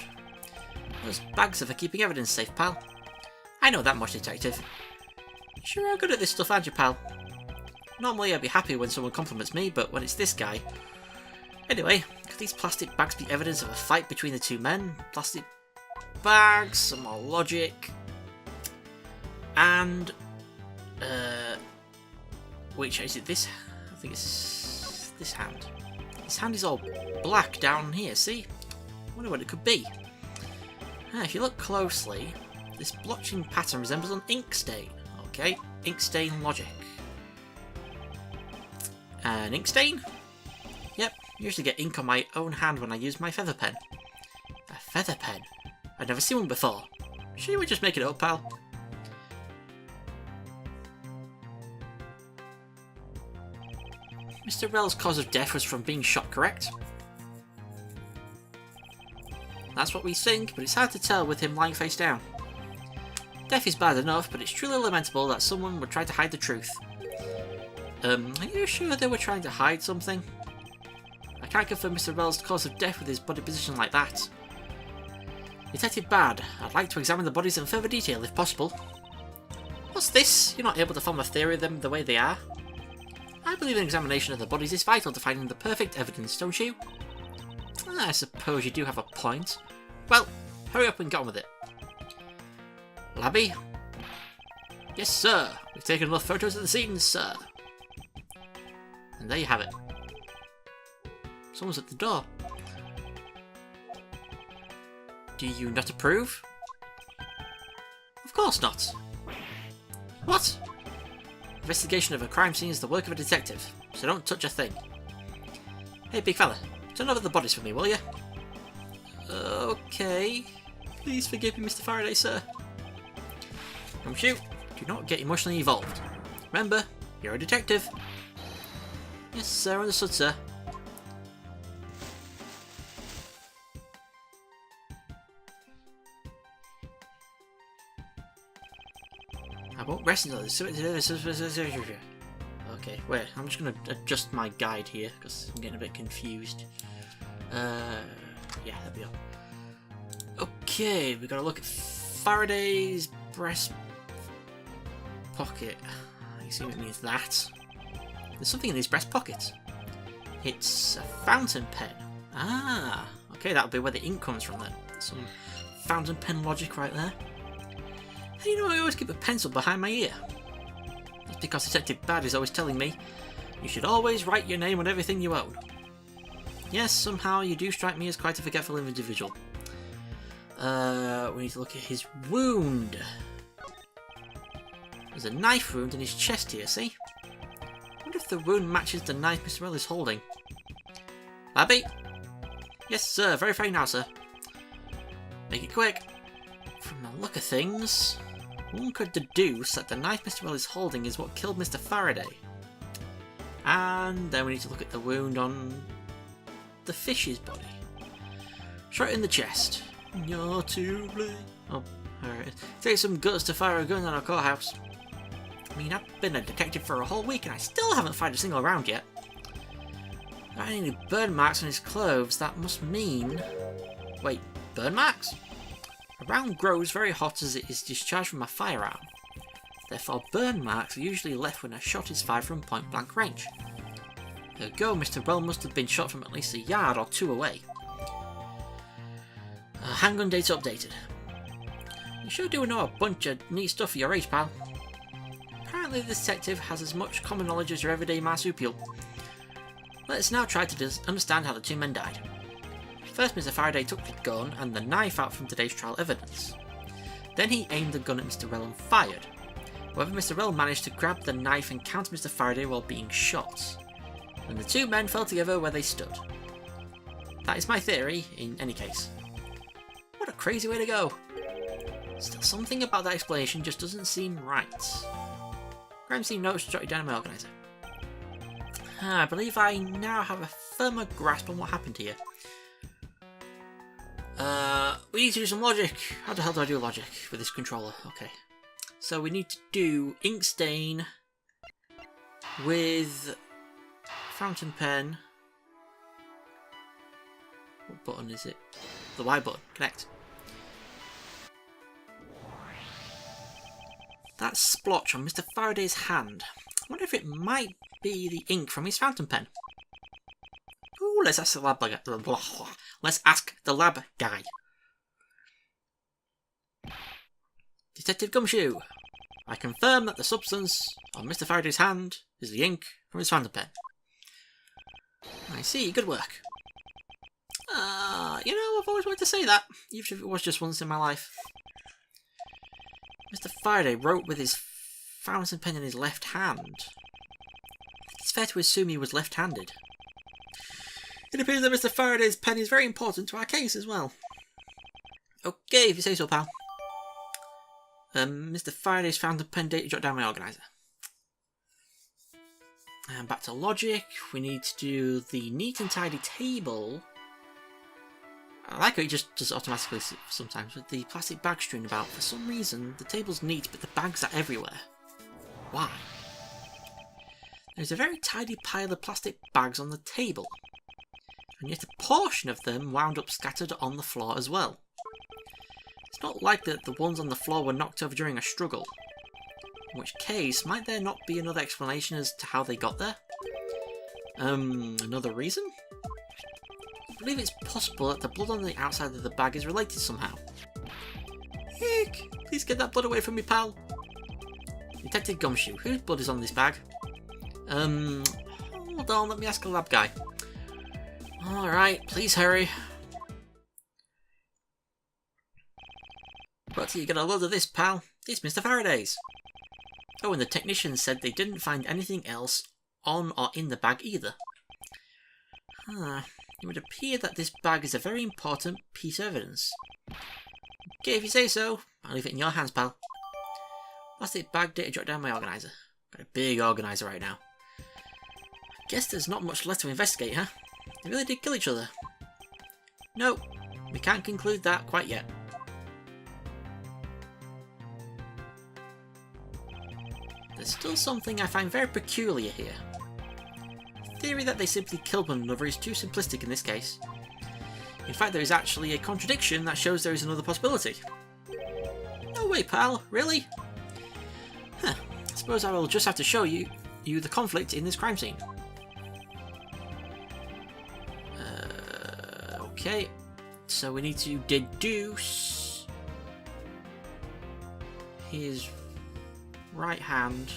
[SPEAKER 1] Those bags are for keeping evidence safe, pal. I know that much, detective. Sure are good at this stuff, aren't you, pal? Normally I'd be happy when someone compliments me, but when it's this guy... Anyway, could these plastic bags be evidence of a fight between the two men? Plastic bags, some more logic... And... Which is it this? I think it's this hand. This hand is all black down here, see? I wonder what it could be. If you look closely, this blotching pattern resembles an ink stain. Okay, ink stain logic. An ink stain? Yep, I usually get ink on my own hand when I use my feather pen. A feather pen? I've never seen one before. Sure you were just making it up, pal? Mr. Rell's cause of death was from being shot, correct? That's what we think, but it's hard to tell with him lying face down. Death is bad enough, but it's truly lamentable that someone would try to hide the truth. Are you sure they were trying to hide something? I can't confirm Mr. Rell's cause of death with his body position like that. Detective Bad, I'd like to examine the bodies in further detail if possible. What's this? You're not able to form a theory of them the way they are? I believe an examination of the bodies is vital to finding the perfect evidence, don't you? I suppose you do have a point. Well, hurry up and get on with it. Labby? Yes, sir. We've taken enough photos of the scene, sir. And there you have it. Someone's at the door. Do you not approve? Of course not. What? Investigation of a crime scene is the work of a detective, so don't touch a thing. Hey, big fella, turn over the bodies for me, will you? Okay. Please forgive me, Mr. Faraday, sir. Come shoot. Do not get emotionally involved. Remember, you're a detective. Yes, sir, understood, sir. I won't rest until this. Okay, wait, I'm just going to adjust my guide here because I'm getting a bit confused. Yeah, there we go. Okay, we got to look at Faraday's breast pocket. I assume it means that. There's something in his breast pocket. It's a fountain pen. Ah, okay, that'll be where the ink comes from then. Some fountain pen logic right there. And you know, I always keep a pencil behind my ear. That's because Detective Bad is always telling me you should always write your name on everything you own. Yes, somehow you do strike me as quite a forgetful individual. We need to look at his wound. There's a knife wound in his chest here, see? I wonder if the wound matches the knife Mr. Well is holding. Labby? Yes, sir. Very now, sir. Make it quick. From the look of things, one could deduce that the knife Mr. Well is holding is what killed Mr. Faraday. And then we need to look at the wound on the fish's body. Shot in the chest. You're to blame. Oh, alright. Takes some guts to fire a gun on a courthouse. I mean, I've been a detective for a whole week and I still haven't fired a single round yet. There aren't any burn marks on his clothes. That must mean... Wait, burn marks? A round grows very hot as it is discharged from a firearm. Therefore, burn marks are usually left when a shot is fired from point blank range. Ergo, Mr. Well must have been shot from at least a yard or two away. Handgun data updated. You sure do know a bunch of neat stuff for your age, pal. Apparently the detective has as much common knowledge as your everyday marsupial. Let's now try to understand how the two men died. First, Mr. Faraday took the gun and the knife out from today's trial evidence. Then he aimed the gun at Mr. Rell and fired. However, Mr. Rell managed to grab the knife and counter Mr. Faraday while being shot. And the two men fell together where they stood. That is my theory, in any case. What a crazy way to go! Still, something about that explanation just doesn't seem right. Crime scene notes jotted down in my organizer. I believe I now have a firmer grasp on what happened here. We need to do some logic. How the hell do I do logic with this controller? Okay. So we need to do ink stain with fountain pen. What button is it? The Y button. Connect. That splotch on Mr. Faraday's hand. I wonder if it might be the ink from his fountain pen. Ooh, let's ask the lab guy. Let's ask the lab guy. Detective Gumshoe, I confirm that the substance on Mr. Faraday's hand is the ink from his fountain pen. I see, good work. You know, I've always wanted to say that, even if it was just once in my life. Mr. Faraday wrote with his fountain pen in his left hand. It's fair to assume he was left-handed. It appears that Mr. Faraday's pen is very important to our case as well. Okay, if you say so, pal. Mr. Faraday's fountain pen data jot down my organizer. And back to logic, we need to do the neat and tidy table. I like how it just does it automatically sometimes with the plastic bag strewn about. For some reason, the table's neat, but the bags are everywhere. Why? There's a very tidy pile of plastic bags on the table, and yet a portion of them wound up scattered on the floor as well. It's not likely that the ones on the floor were knocked over during a struggle. In which case, might there not be another explanation as to how they got there? Another reason? I believe it's possible that the blood on the outside of the bag is related somehow. Heck! Please get that blood away from me, pal! Detective Gumshoe, whose blood is on this bag? Hold on, let me ask a lab guy. Alright, please hurry. What do you get a load of this, pal? It's Mr. Faraday's. Oh, and the technician said they didn't find anything else on or in the bag either. It would appear that this bag is a very important piece of evidence. Okay, if you say so, I'll leave it in your hands, pal. Plastic bag data jot down my organizer. Got a big organizer right now. Guess there's not much left to investigate, huh? They really did kill each other. No, we can't conclude that quite yet. There's still something I find very peculiar here. The theory that they simply killed one another is too simplistic in this case. In fact, there is actually a contradiction that shows there is another possibility. No way, pal, really? Huh, I suppose I will just have to show you the conflict in this crime scene. Okay, so we need to deduce his right hand.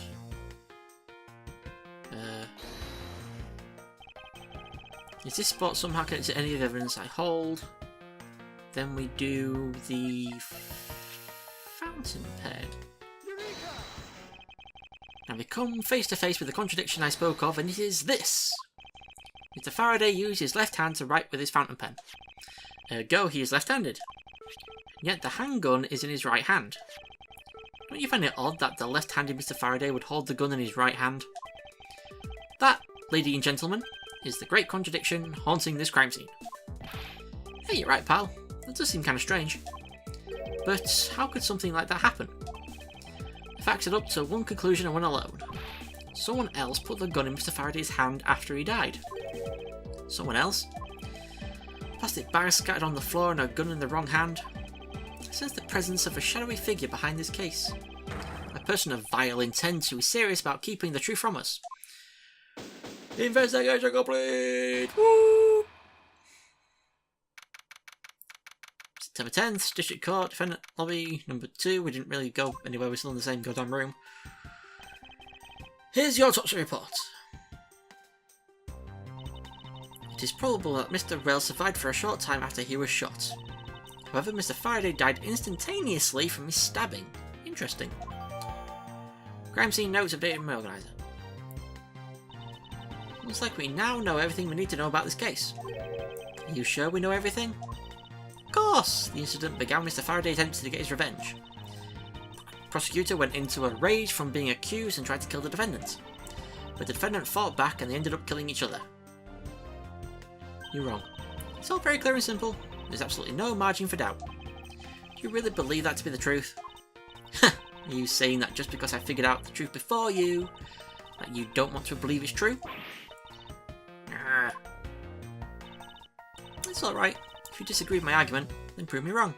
[SPEAKER 1] Is this spot somehow connected to any of the evidence I hold? Then we do the fountain pen. Now we come face to face with the contradiction I spoke of, and it is this. Mr. Faraday used his left hand to write with his fountain pen. Ergo, he is left-handed. Yet the handgun is in his right hand. Don't you find it odd that the left-handed Mr. Faraday would hold the gun in his right hand? That, ladies and gentlemen, is the great contradiction haunting this crime scene. Hey, you're right, pal. That does seem kind of strange. But how could something like that happen? The facts add up to one conclusion and one alone. Someone else put the gun in Mr. Faraday's hand after he died. Someone else? Plastic bags scattered on the floor and a gun in the wrong hand. I sense the presence of a shadowy figure behind this case. A person of vile intent who is serious about keeping the truth from us. Investigation complete! Woo! September 10th, District Court, Defendant Lobby, number 2. We didn't really go anywhere, we're still in the same goddamn room. Here's your autopsy report. It is probable that Mr. Rell survived for a short time after he was shot. However, Mr. Faraday died instantaneously from his stabbing. Interesting. Crime scene notes updated in my organizer. Looks like we now know everything we need to know about this case. Are you sure we know everything? Of course! The incident began with Mr. Faraday attempting to get his revenge. The prosecutor went into a rage from being accused and tried to kill the defendant. But the defendant fought back and they ended up killing each other. You're wrong. It's all very clear and simple. There's absolutely no margin for doubt. Do you really believe that to be the truth? Are you saying that just because I figured out the truth before you, that you don't want to believe it's true? Nah. It's alright. If you disagree with my argument, then prove me wrong.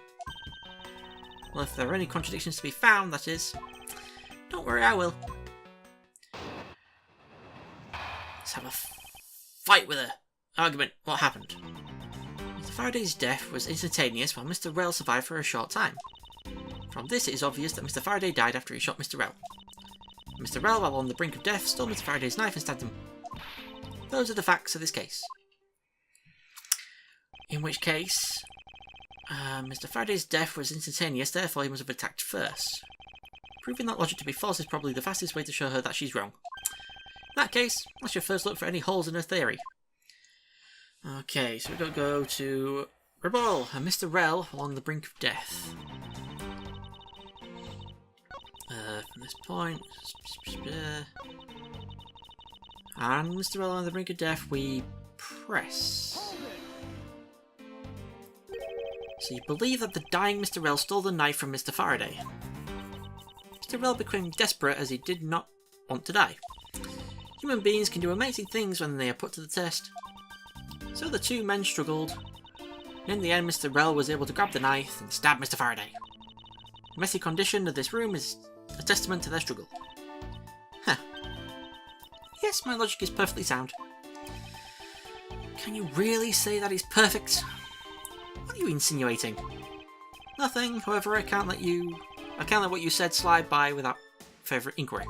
[SPEAKER 1] Well, if there are any contradictions to be found, that is. Don't worry, I will. Let's have a fight with her. Argument, what happened? Mr. Faraday's death was instantaneous while Mr. Rell survived for a short time. From this it is obvious that Mr. Faraday died after he shot Mr. Rell. Mr. Rell, while on the brink of death, stole Mr. Faraday's knife and stabbed him. Those are the facts of this case. In which case, Mr. Faraday's death was instantaneous, therefore he must have attacked first. Proving that logic to be false is probably the fastest way to show her that she's wrong. In that case, I should first look for any holes in her theory. Okay, so we've got to go to Rebel and Mr. Rell on the brink of death. From this point, and Mr. Rell on the brink of death, we press. So you believe that the dying Mr. Rell stole the knife from Mr. Faraday. Mr. Rell became desperate as he did not want to die. Human beings can do amazing things when they are put to the test. So the two men struggled, and in the end Mr. Rell was able to grab the knife and stab Mr. Faraday. The messy condition of this room is a testament to their struggle. Huh. Yes, my logic is perfectly sound. Can you really say that it's perfect? What are you insinuating? Nothing, however, I can't let what you said slide by without further inquiry.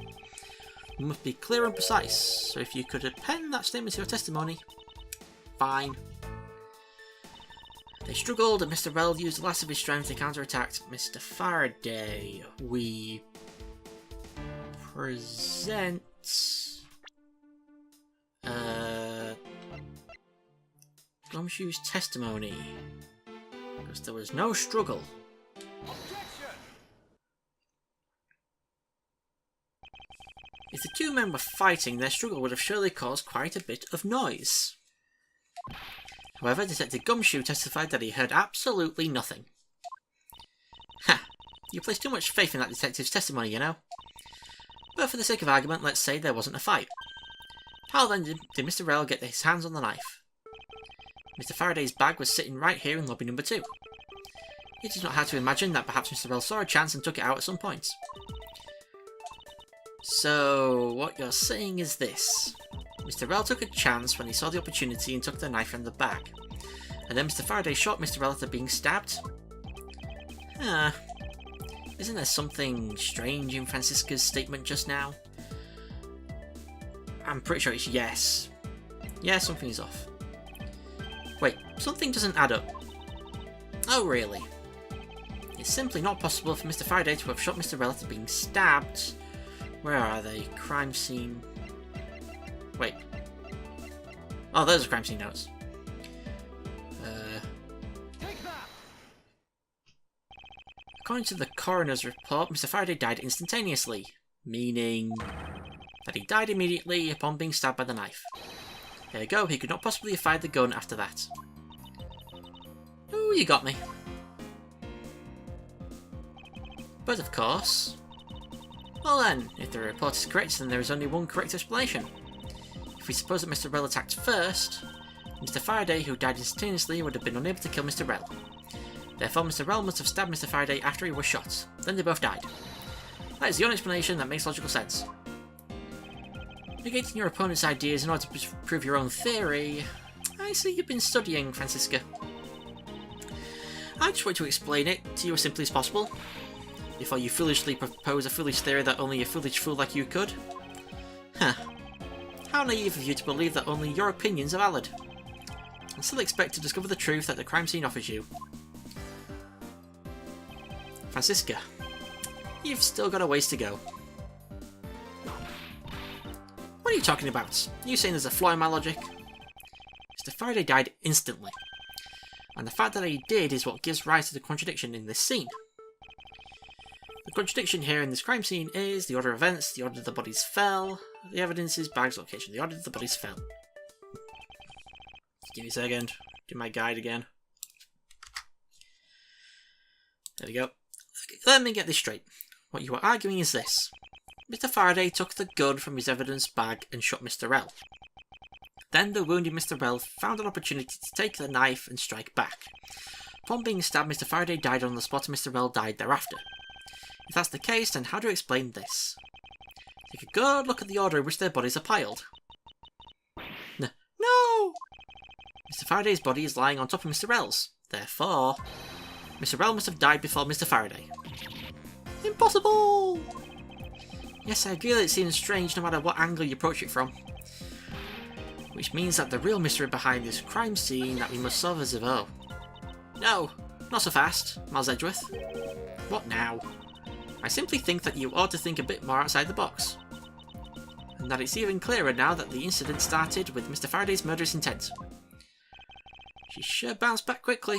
[SPEAKER 1] You must be clear and precise, so if you could append that statement to your testimony. Fine. They struggled and Mr. Rell used the last of his strength to counterattack Mr. Faraday. We present Gumshoe's testimony. Because there was no struggle. If the two men were fighting, their struggle would have surely caused quite a bit of noise. However, Detective Gumshoe testified that he heard absolutely nothing. Ha! You place too much faith in that detective's testimony, you know. But for the sake of argument, let's say there wasn't a fight. How then did Mr. Rell get his hands on the knife? Mr. Faraday's bag was sitting right here in lobby number 2. It is not hard to imagine that perhaps Mr. Rell saw a chance and took it out at some point. So, what you're saying is this. Mr. Rell took a chance when he saw the opportunity and took the knife from the bag. And then Mr. Faraday shot Mr. Rell after being stabbed? Huh. Isn't there something strange in Francisca's statement just now? I'm pretty sure it's yes. Yeah, something is off. Wait, something doesn't add up. Oh, really? It's simply not possible for Mr. Faraday to have shot Mr. Rell after being stabbed. Where are they? Crime scene. Wait. Oh, those are crime scene notes. According to the coroner's report, Mr. Faraday died instantaneously, meaning that he died immediately upon being stabbed by the knife. There you go, he could not possibly have fired the gun after that. Ooh, you got me. But of course... Well then, if the report is correct, then there is only one correct explanation. If we suppose that Mr. Rell attacked first, Mr. Faraday, who died instantaneously, would have been unable to kill Mr. Rell. Therefore, Mr. Rell must have stabbed Mr. Faraday after he was shot. Then they both died. That is the only explanation that makes logical sense. Negating your opponent's ideas in order to prove your own theory... I see you've been studying, Francisca. I just want to explain it to you as simply as possible, before you foolishly propose a foolish theory that only a foolish fool like you could. Huh. How naive of you to believe that only your opinions are valid, and still expect to discover the truth that the crime scene offers you. Francisca, you've still got a ways to go. What are you talking about? You saying there's a flaw in my logic? Mr. Faraday died instantly, and the fact that he did is what gives rise to the contradiction in this scene. The contradiction here in this crime scene is the order of events, the order the bodies fell, the evidence is bag's location, the order the bodies fell. Give me a second, do my guide again. There we go. Let me get this straight. What you are arguing is this. Mr. Faraday took the gun from his evidence bag and shot Mr. Rell. Then the wounded Mr. Rell found an opportunity to take the knife and strike back. Upon being stabbed, Mr. Faraday died on the spot and Mr. Rell died thereafter. If that's the case, then how do you explain this? Take a good look at the order in which their bodies are piled. No! Mr. Faraday's body is lying on top of Mr. Rell's. Therefore, Mr. Rell must have died before Mr. Faraday. Impossible! Yes, I agree that it seems strange no matter what angle you approach it from. Which means that the real mystery behind this crime scene that we must solve is of oh. No, not so fast, Miles Edgeworth. What now? I simply think that you ought to think a bit more outside the box. And that it's even clearer now that the incident started with Mr. Faraday's murderous intent. She sure bounced back quickly.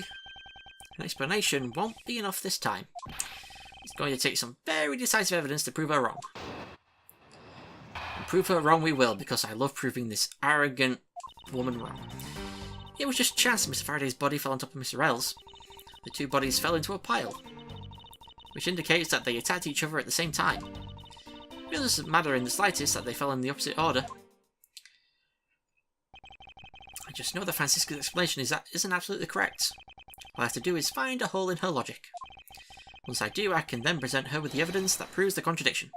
[SPEAKER 1] An explanation won't be enough this time. It's going to take some very decisive evidence to prove her wrong. And prove her wrong we will, because I love proving this arrogant woman wrong. It was just chance that Mr. Faraday's body fell on top of Mr. Rell's. The two bodies fell into a pile, which indicates that they attacked each other at the same time. It doesn't matter in the slightest that they fell in the opposite order. I just know that Francisca's explanation isn't absolutely correct. All I have to do is find a hole in her logic. Once I do, I can then present her with the evidence that proves the contradiction.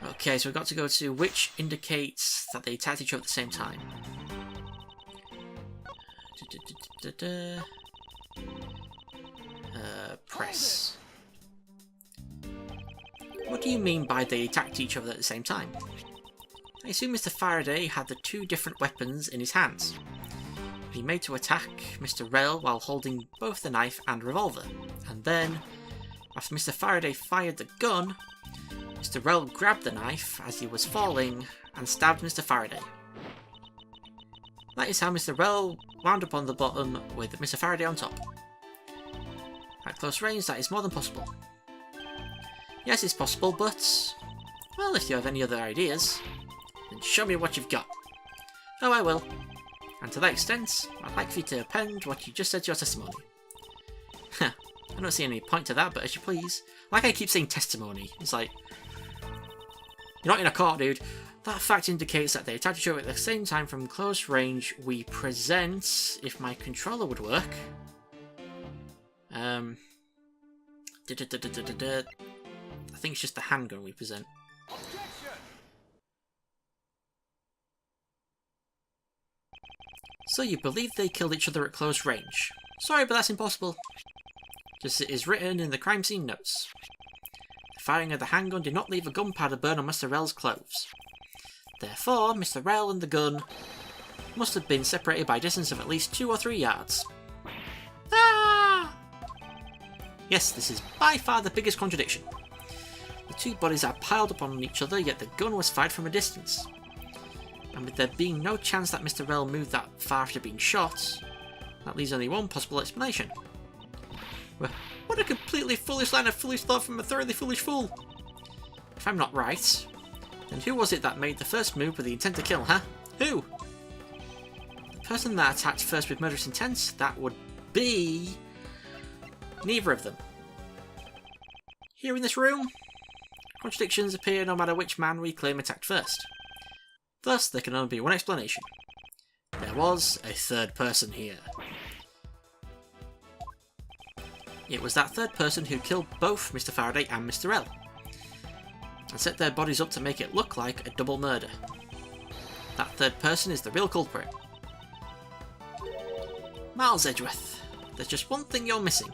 [SPEAKER 1] Okay, so we've got to go to which indicates that they attacked each other at the same time. Press. What do you mean by they attacked each other at the same time? I assume Mr. Faraday had the two different weapons in his hands. He made to attack Mr. Rell while holding both the knife and revolver, and then, after Mr. Faraday fired the gun, Mr. Rell grabbed the knife as he was falling and stabbed Mr. Faraday. That is how Mr. Rell wound up on the bottom with Mr. Faraday on top. At close range, that is more than possible. Yes, it's possible, but Well, if you have any other ideas, then show me what you've got. Oh, I will. And to that extent, I'd like for you to append what you just said to your testimony. Huh, I don't see any point to that, but as you please. Like I keep saying testimony, it's like, you're not in a court, dude. That fact indicates that they attacked each other at the same time from close range. We present, if my controller would work. I think it's just the handgun we present. So you believe they killed each other at close range? Sorry, but that's impossible. Just as it is written in the crime scene notes. The firing of the handgun did not leave a gunpowder burn on Mr. Rel's clothes. Therefore, Mr. Rel and the gun must have been separated by a distance of at least 2 or 3 yards. Ah! Yes, this is by far the biggest contradiction. The two bodies are piled upon each other, yet the gun was fired from a distance. And with there being no chance that Mr. Rel moved that far after being shot, that leaves only one possible explanation. Well, what a completely foolish line of foolish thought from a thoroughly foolish fool! If I'm not right, then who was it that made the first move with the intent to kill, huh? Who? The person that attacked first with murderous intent? That would be... neither of them. Here in this room, contradictions appear no matter which man we claim attacked first. Thus, there can only be one explanation. There was a third person here. It was that third person who killed both Mr. Faraday and Mr. L, and set their bodies up to make it look like a double murder. That third person is the real culprit. Miles Edgeworth, there's just one thing you're missing.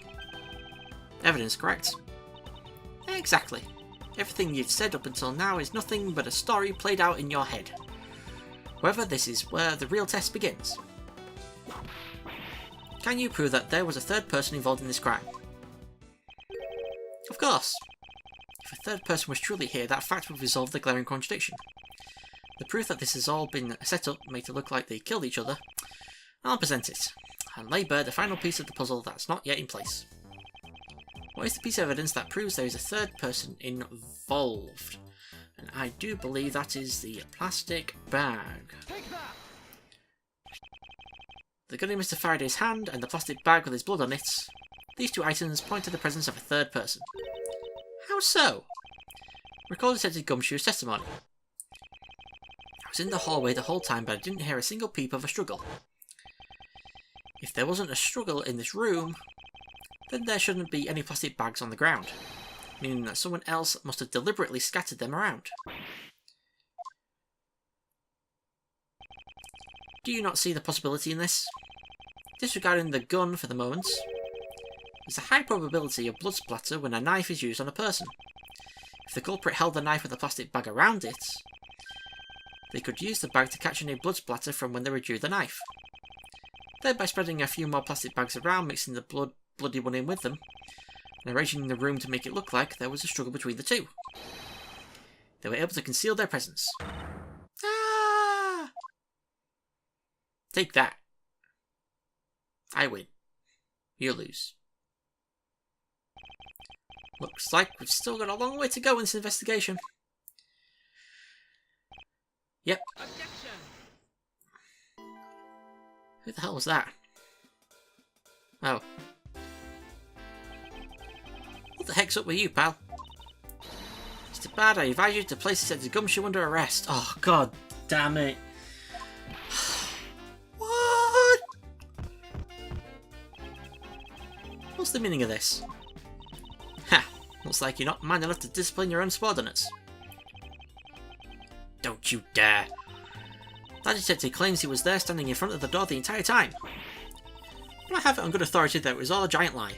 [SPEAKER 1] Evidence, correct? Exactly. Everything you've said up until now is nothing but a story played out in your head. However, this is where the real test begins. Can you prove that there was a third person involved in this crime? Of course. If a third person was truly here, that fact would resolve the glaring contradiction. The proof that this has all been set up, made to look like they killed each other, I'll present it, and lay bare the final piece of the puzzle that's not yet in place. What is the piece of evidence that proves there is a third person involved? And I do believe that is the plastic bag. The gun in Mr. Faraday's hand and the plastic bag with his blood on it. These two items point to the presence of a third person. How so? Recall Detective Gumshoe's testimony. I was in the hallway the whole time, but I didn't hear a single peep of a struggle. If there wasn't a struggle in this room, then there shouldn't be any plastic bags on the ground, meaning that someone else must have deliberately scattered them around. Do you not see the possibility in this? Disregarding the gun for the moment, there's a high probability of blood splatter when a knife is used on a person. If the culprit held the knife with a plastic bag around it, they could use the bag to catch any blood splatter from when they withdrew the knife. Then by spreading a few more plastic bags around, mixing the bloody one in with them, and arranging the room to make it look like there was a struggle between the two, they were able to conceal their presence. Ah! Take that. I win. You lose. Looks like we've still got a long way to go in this investigation. Yep. Objection. Who the hell was that? Oh. What the heck's up with you, pal? Mr. Bad, I advise you to place Detective Gumshoe under arrest. Oh, god damn it. What? What's the meaning of this? Ha! Looks like you're not man enough to discipline your own subordinates. Don't you dare! That detective claims he was there standing in front of the door the entire time. But I have it on good authority that it was all a giant lie.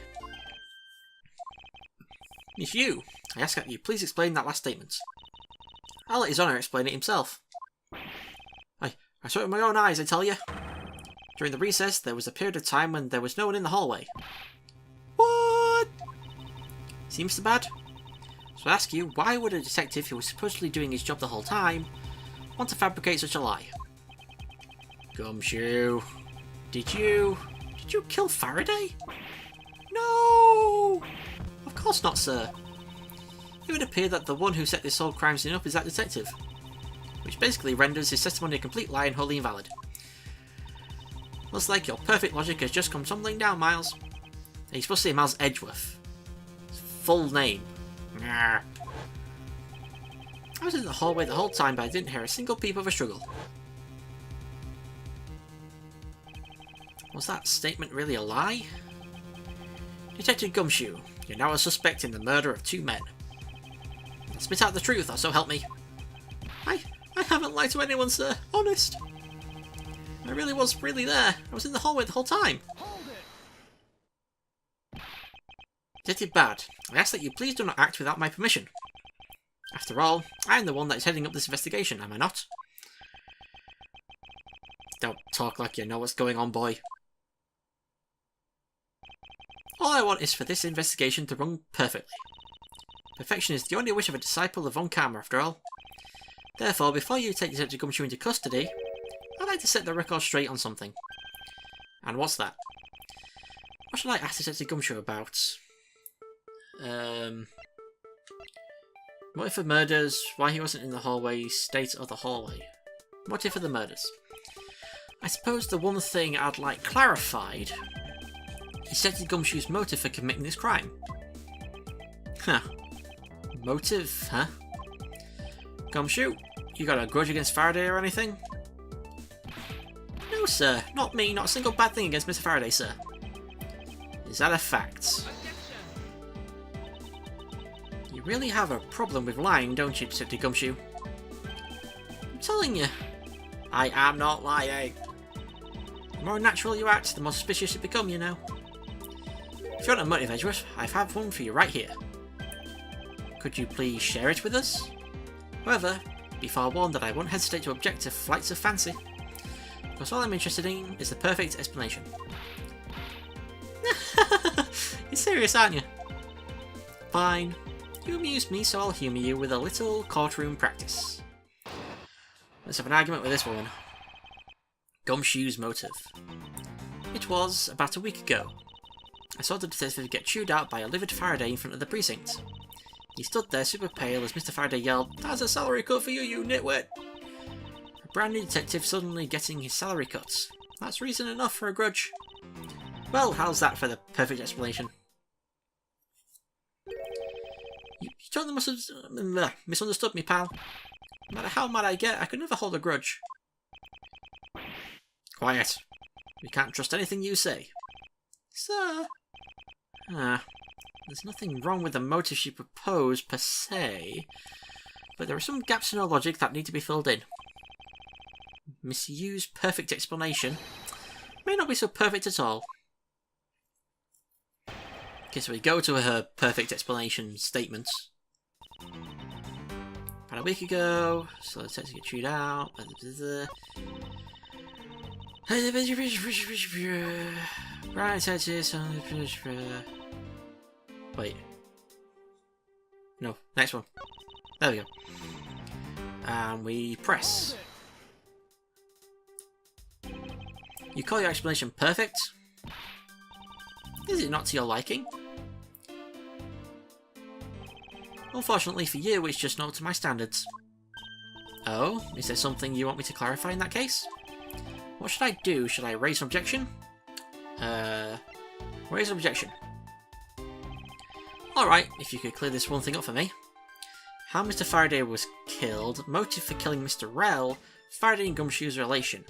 [SPEAKER 1] If you, I ask that you please explain that last statement. I'll let His Honour explain it himself. I saw it with my own eyes, I tell you. During the recess, there was a period of time when there was no one in the hallway. What? See, Mr. Bad? So I ask you, why would a detective who was supposedly doing his job the whole time want to fabricate such a lie? Gumshoe, did you kill Faraday? No! Of course not, sir. it would appear that the one who set this whole crime scene up is that detective, which basically renders his testimony a complete lie and wholly invalid. Looks like your perfect logic has just come tumbling down, Miles. He's supposed to say Miles Edgeworth. His full name. I was in the hallway the whole time, but I didn't hear a single peep of a struggle. Was that statement really a lie? Detective Gumshoe, you're now a suspect in the murder of 2 men. Spit out the truth, or so help me. I haven't lied to anyone, sir. Honest. I really was there. I was in the hallway the whole time. Detective Bad, I ask that you please do not act without my permission. After all, I am the one that is heading up this investigation, am I not? Don't talk like you know what's going on, boy. All I want is for this investigation to run perfectly. Perfection is the only wish of a disciple of Von Karma, after all. Therefore, before you take Detective Gumshoe into custody, I'd like to set the record straight on something. And what's that? What should I ask Detective Gumshoe about? Motive for murders, why he wasn't in the hallway, state of the hallway. Motive for the murders. I suppose the one thing I'd like clarified is Detective Gumshoe's motive for committing this crime. Huh. Motive, huh? Gumshoe, you got a grudge against Faraday or anything? No, sir. Not me. Not a single bad thing against Mr. Faraday, sir. Is that a fact? You really have a problem with lying, don't you, Detective Gumshoe? I'm telling you. I am not lying. The more natural you act, the more suspicious you become, you know. If you want a motive, Edgeworth, I have one for you right here. Could you please share it with us? However, be forewarned that I won't hesitate to object to flights of fancy, because all I'm interested in is the perfect explanation. You're serious, aren't you? Fine. You amuse me, so I'll humour you with a little courtroom practice. Let's have an argument with this woman. Gumshoe's motive. It was about a week ago. I saw the detective get chewed out by a livid Faraday in front of the precinct. He stood there super pale as Mr. Faraday yelled, "That's a salary cut for you, you nitwit!" A brand new detective suddenly getting his salary cut. That's reason enough for a grudge. Well, how's that for the perfect explanation? You totally must have misunderstood me, pal. No matter how mad I get, I could never hold a grudge. Quiet. We can't trust anything you say. Sir? There's nothing wrong with the motive she proposed, per se, but there are some gaps in her logic that need to be filled in. Miss Yu's perfect explanation may not be so perfect at all. Okay, so we go to her perfect explanation statements. About a week ago, so the detective get chewed out. Wait. No, next one. There we go. And we press. You call your explanation perfect? Is it not to your liking? Unfortunately for you, it's just not to my standards. Oh, is there something you want me to clarify in that case? What should I do? Should I raise an objection? Raise an objection. Alright, if you could clear this one thing up for me. How Mr. Faraday was killed, motive for killing Mr. Rell, Faraday and Gumshoe's relation.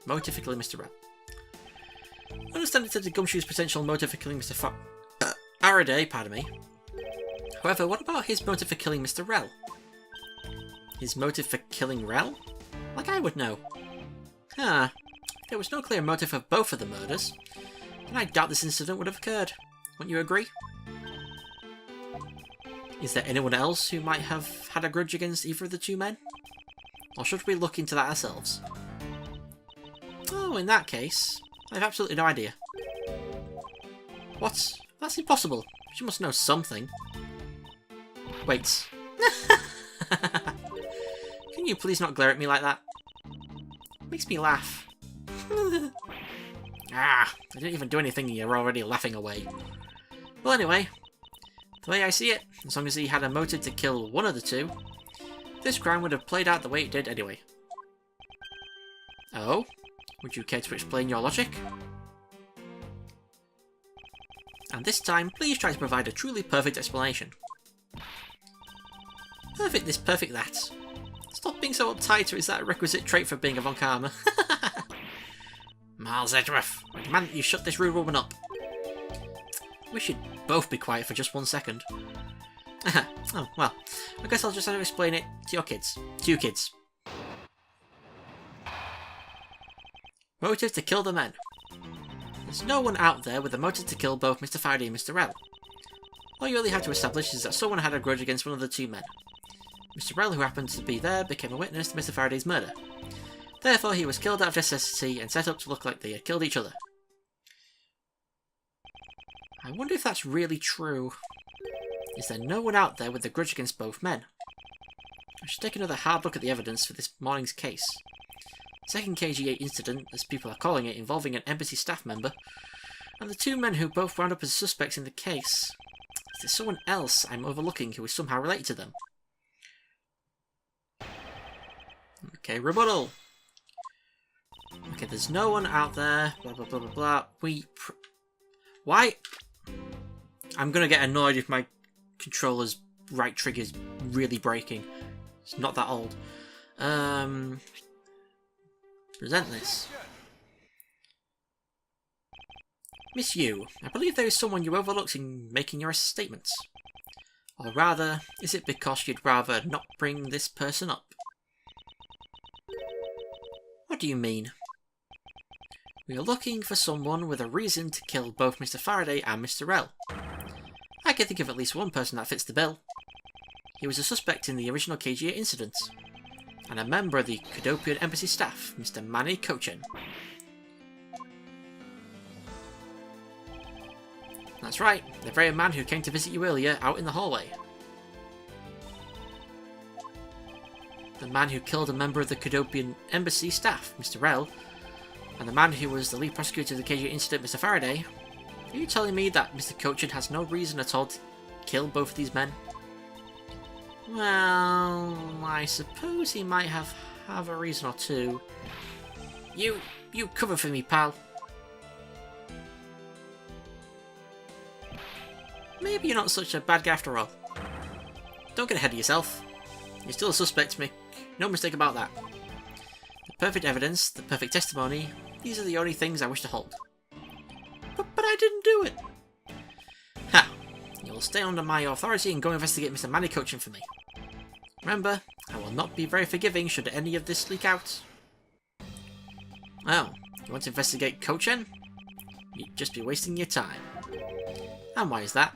[SPEAKER 1] Motive for killing Mr. Rell. I understand it's Gumshoe's potential motive for killing Mr. Faraday, pardon me. However, what about his motive for killing Mr. Rell? His motive for killing Rell? Like I would know. If there was no clear motive for both of the murders, then I doubt this incident would have occurred. Wouldn't you agree? Is there anyone else who might have had a grudge against either of the 2 men? Or should we look into that ourselves? Oh, in that case, I have absolutely no idea. What? That's impossible. She must know something. Wait. Can you please not glare at me like that? It makes me laugh. I didn't even do anything and you're already laughing away. Well, anyway, The way I see it, as long as he had a motive to kill one of the two, this crime would have played out the way it did anyway. Oh? Would you care to explain your logic? And this time, please try to provide a truly perfect explanation. Perfect this, perfect that. Stop being so uptight, or is that a requisite trait for being a Von Karma? Miles Edgeworth, I demand that you shut this rude woman up. We should both be quiet for just 1 second. Oh, well, I guess I'll just have to explain it to your kids. To you kids. Motive to kill the men. There's no one out there with a motive to kill both Mr. Faraday and Mr. Rell. All you really have to establish is that someone had a grudge against one of the two men. Mr. Rell, who happened to be there, became a witness to Mr. Faraday's murder. Therefore, he was killed out of necessity and set up to look like they had killed each other. I wonder if that's really true. Is there no one out there with a grudge against both men? I should take another hard look at the evidence for this morning's case. Second KG8 incident, as people are calling it, involving an embassy staff member, and the two men who both wound up as suspects in the case. Is there someone else I'm overlooking who is somehow related to them? Okay, rebuttal! Okay, there's no one out there, blah blah blah blah blah. Why? I'm gonna get annoyed if my controller's right trigger's really breaking. It's not that old. Present this. Miss Yu, I believe there is someone you overlooked in making your statements. Or rather, is it because you'd rather not bring this person up? What do you mean? We are looking for someone with a reason to kill both Mr. Faraday and Mr. Rell. I can think of at least one person that fits the bill. He was a suspect in the original KGA incident, and a member of the Cadopian embassy staff, Mr. Manny Kochen. That's right, the very man who came to visit you earlier out in the hallway. The man who killed a member of the Cadopian embassy staff, Mr. Rell, and the man who was the lead prosecutor of the KGA incident, Mr. Faraday. Are you telling me that Mr. Kochen has no reason at all to kill both of these men? Well, I suppose he might have a reason or two. You cover for me, pal. Maybe you're not such a bad guy after all. Don't get ahead of yourself. You're still a suspect, make no mistake about that. The perfect evidence, the perfect testimony, these are the only things I wish to hold. But I didn't do it! Ha! You'll stay under my authority and go investigate Mr. Manny Kochen for me. Remember, I will not be very forgiving should any of this leak out. Oh, you want to investigate Kochen? You'd just be wasting your time. And why is that?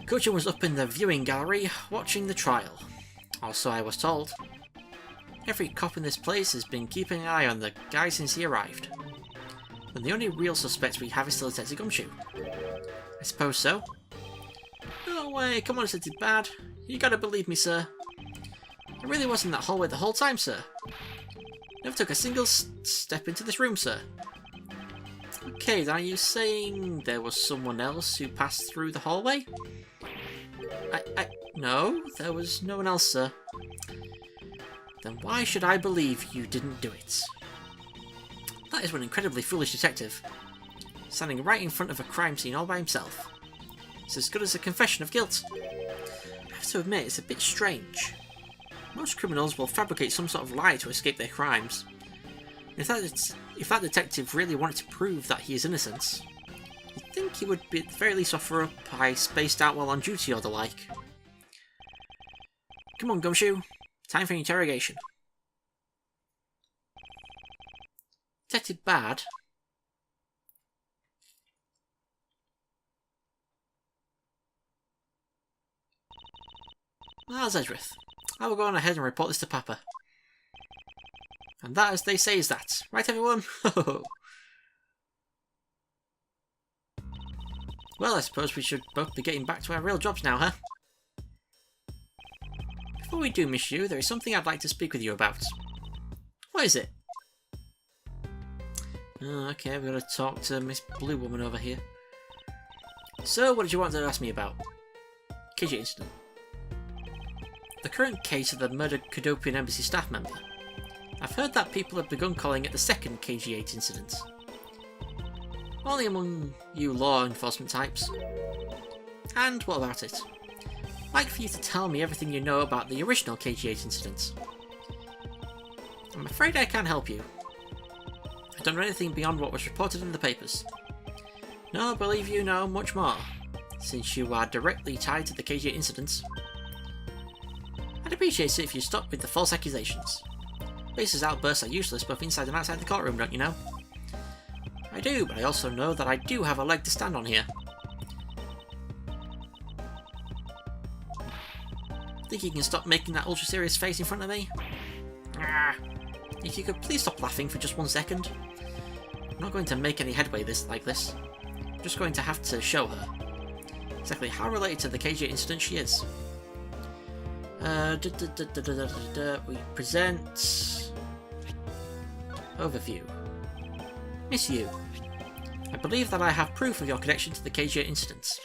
[SPEAKER 1] Kochen was up in the viewing gallery, watching the trial. Or so I was told. Every cop in this place has been keeping an eye on the guy since he arrived. And the only real suspect we have is still Detective Gumshoe. I suppose so. No way, come on, Detective Bad. You gotta believe me, sir. I really was in that hallway the whole time, sir. Never took a single step into this room, sir. Okay, then are you saying there was someone else who passed through the hallway? No, there was no one else, sir. Then why should I believe you didn't do it? That is one incredibly foolish detective. Standing right in front of a crime scene all by himself. It's as good as a confession of guilt. I have to admit, it's a bit strange. Most criminals will fabricate some sort of lie to escape their crimes. If that detective really wanted to prove that he is innocent, you'd think he would be at the very least offer up I spaced out while on duty or the like. Come on, Gumshoe. Time for an interrogation. Detective Bad? Miles Edgeworth. I will go on ahead and report this to Papa. And that, as they say, is that. Right, everyone? Well, I suppose we should both be getting back to our real jobs now, huh? Before we do, Miss Yu, there is something I'd like to speak with you about. What is it? Oh, okay, we've got to talk to Miss Blue Woman over here. So, what did you want to ask me about? KG incident. The current case of the murdered Cadopian Embassy staff member. I've heard that people have begun calling it the second KG-8 incident. Only among you law enforcement types. And what about it? I'd like for you to tell me everything you know about the original KG-8 incident. I'm afraid I can't help you. I don't know anything beyond what was reported in the papers. No, I believe you know much more, since you are directly tied to the KG-8 incident. I'd appreciate it if you stopped with the false accusations. Base's outbursts are useless both inside and outside the courtroom, don't you know? I do, but I also know that I do have a leg to stand on here. Think you can stop making that ultra-serious face in front of me? If you could please stop laughing for just 1 second. I'm not going to make any headway like this. I'm just going to have to show her exactly how related to the KG incident she is. We present... Overview. Miss Yu, I believe that I have proof of your connection to the KG incident.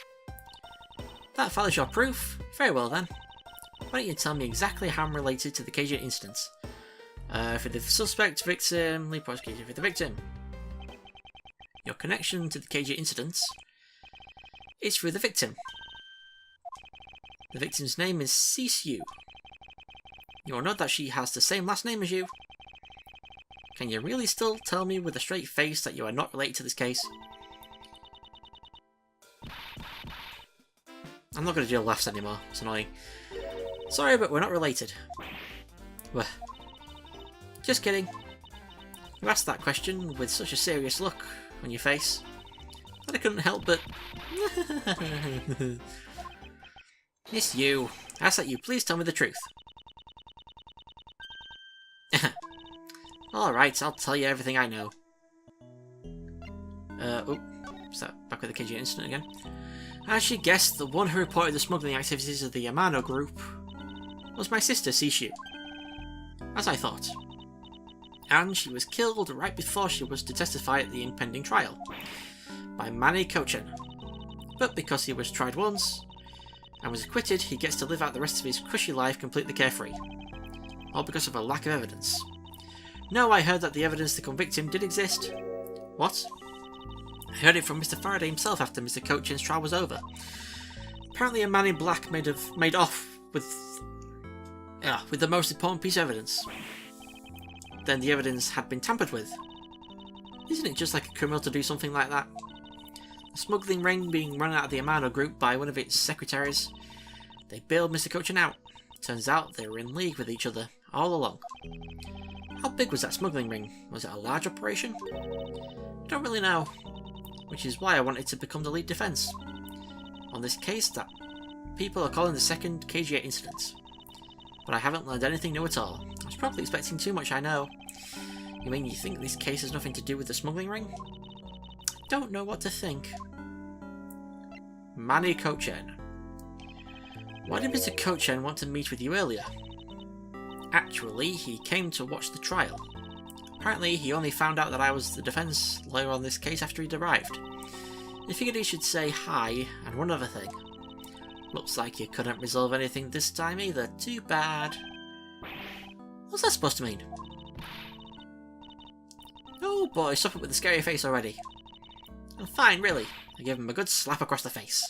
[SPEAKER 1] That file is your proof? Very well then. Why don't you tell me exactly how I'm related to the KG incident? For the suspect, victim, lead prosecutor for the victim. Your connection to the KG incident is through the victim. The victim's name is Yu. You will note that she has the same last name as you. Can you really still tell me with a straight face that you are not related to this case? I'm not going to do laughs anymore, it's annoying. Sorry, but we're not related. Well, just kidding. You asked that question with such a serious look on your face that I couldn't help but... Miss Yu, I ask that you please tell me the truth. Alright, I'll tell you everything I know. Is that back with the KG incident again? As you guessed, the one who reported the smuggling activities of the Yamano group was my sister, Sishu. As I thought. And she was killed right before she was to testify at the impending trial. By Manny Kochen. But because he was tried once, and was acquitted, he gets to live out the rest of his cushy life completely carefree. All because of a lack of evidence. No, I heard that the evidence to convict him did exist. What? I heard it from Mr. Faraday himself after Mr. Kochen's trial was over. Apparently a man in black made off with the most important piece of evidence. Then the evidence had been tampered with. Isn't it just like a criminal to do something like that? A smuggling ring being run out of the Amano group by one of its secretaries. They bailed Mr. Kochen out. Turns out they were in league with each other all along. How big was that smuggling ring? Was it a large operation? I don't really know. Which is why I wanted to become the lead defence. On this case that people are calling the second KG-8 incident. But I haven't learned anything new at all. I was probably expecting too much, I know. You mean you think this case has nothing to do with the smuggling ring? Don't know what to think. Manny Kochen. Why did Mr. Kochen want to meet with you earlier? Actually, he came to watch the trial. Apparently, he only found out that I was the defence lawyer on this case after he'd arrived. He figured he should say hi, and one other thing. Looks like you couldn't resolve anything this time either. Too bad. What's that supposed to mean? Oh boy, stop it with the scary face already. I'm fine, really. I gave him a good slap across the face.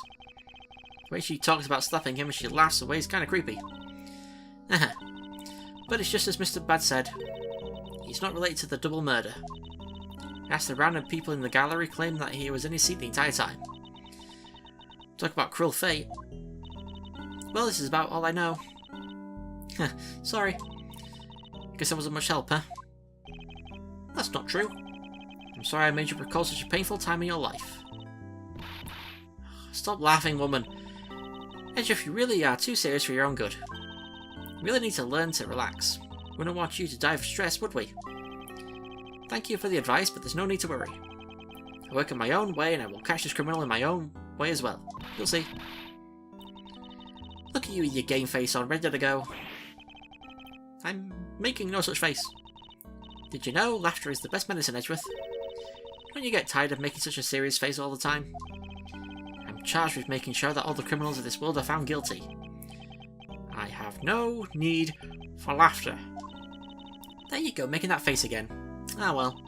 [SPEAKER 1] The way she talks about slapping him and she laughs away is kind of creepy. But it's just as Mr. Bad said. He's not related to the double murder. As the random people in the gallery claim that he was in his seat the entire time. Talk about cruel fate. Well, this is about all I know. Sorry. Guess I wasn't much help, huh? That's not true. I'm sorry I made you recall such a painful time in your life. Stop laughing, woman. Edgeworth, you really are too serious for your own good. You really need to learn to relax. We wouldn't want you to die of stress, would we? Thank you for the advice, but there's no need to worry. I work in my own way, and I will catch this criminal in my own way as well. You'll see. Look at you with your game face on, ready to go. I'm making no such face. Did you know laughter is the best medicine, Edgeworth? Don't you get tired of making such a serious face all the time? I'm charged with making sure that all the criminals of this world are found guilty. I have no need for laughter. There you go, making that face again. Ah well.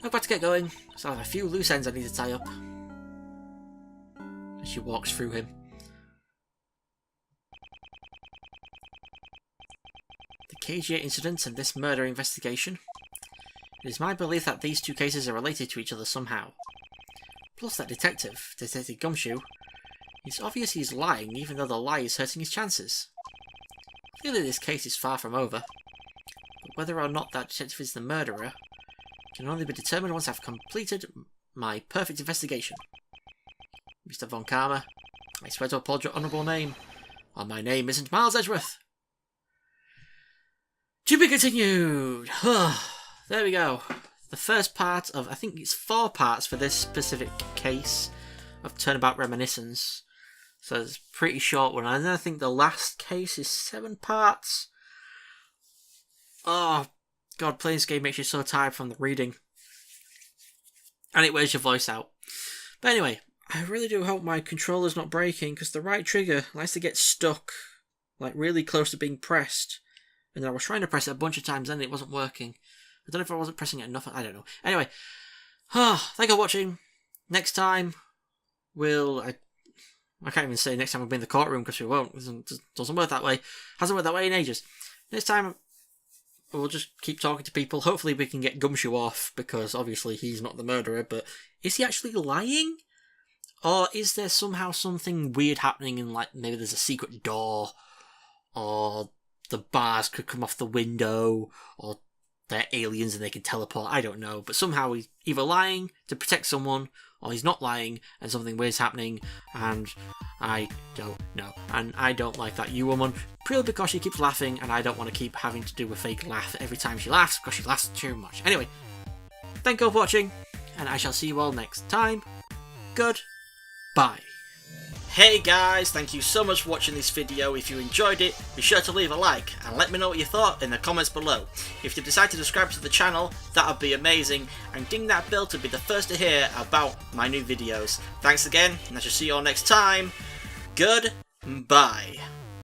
[SPEAKER 1] I've got to get going, so I have a few loose ends I need to tie up. As she walks through him. The KGA incident and this murder investigation. It is my belief that these two cases are related to each other somehow. Plus that Detective Gumshoe, it's obvious he's lying even though the lie is hurting his chances. Clearly this case is far from over, but whether or not that detective is the murderer can only be determined once I've completed my perfect investigation. Mr. Von Karma, I swear to uphold your honourable name, or my name isn't Miles Edgeworth. To be continued! There we go. The first part of, I think it's 4 parts for this specific case of Turnabout Reminiscence. So it's a pretty short one. And then I think the last case is 7 parts. Oh, God, playing this game makes you so tired from the reading. And it wears your voice out. But anyway, I really do hope my controller's not breaking, because the right trigger likes to get stuck, like really close to being pressed. And I was trying to press it a bunch of times and it wasn't working. I don't know if I wasn't pressing it enough. I don't know. Anyway, thank you for watching. Next time, I can't even say next time we'll be in the courtroom because we won't. It doesn't work that way. Hasn't worked that way in ages. Next time, we'll just keep talking to people. Hopefully we can get Gumshoe off because obviously he's not the murderer. But is he actually lying? Or is there somehow something weird happening in, like, maybe there's a secret door, or the bars could come off the window, or they're aliens and they can teleport, I don't know. But somehow he's either lying to protect someone, or he's not lying and something weird's happening, and I don't know. And I don't like that woman, purely because she keeps laughing, and I don't want to keep having to do a fake laugh every time she laughs, because she laughs too much. Anyway, thank you all for watching, and I shall see you all next time. Goodbye. Hey guys, thank you so much for watching this video. If you enjoyed it, be sure to leave a like and let me know what you thought in the comments below. If you decide to subscribe to the channel, that would be amazing, and ding that bell to be the first to hear about my new videos. Thanks again, and I shall see you all next time. Goodbye.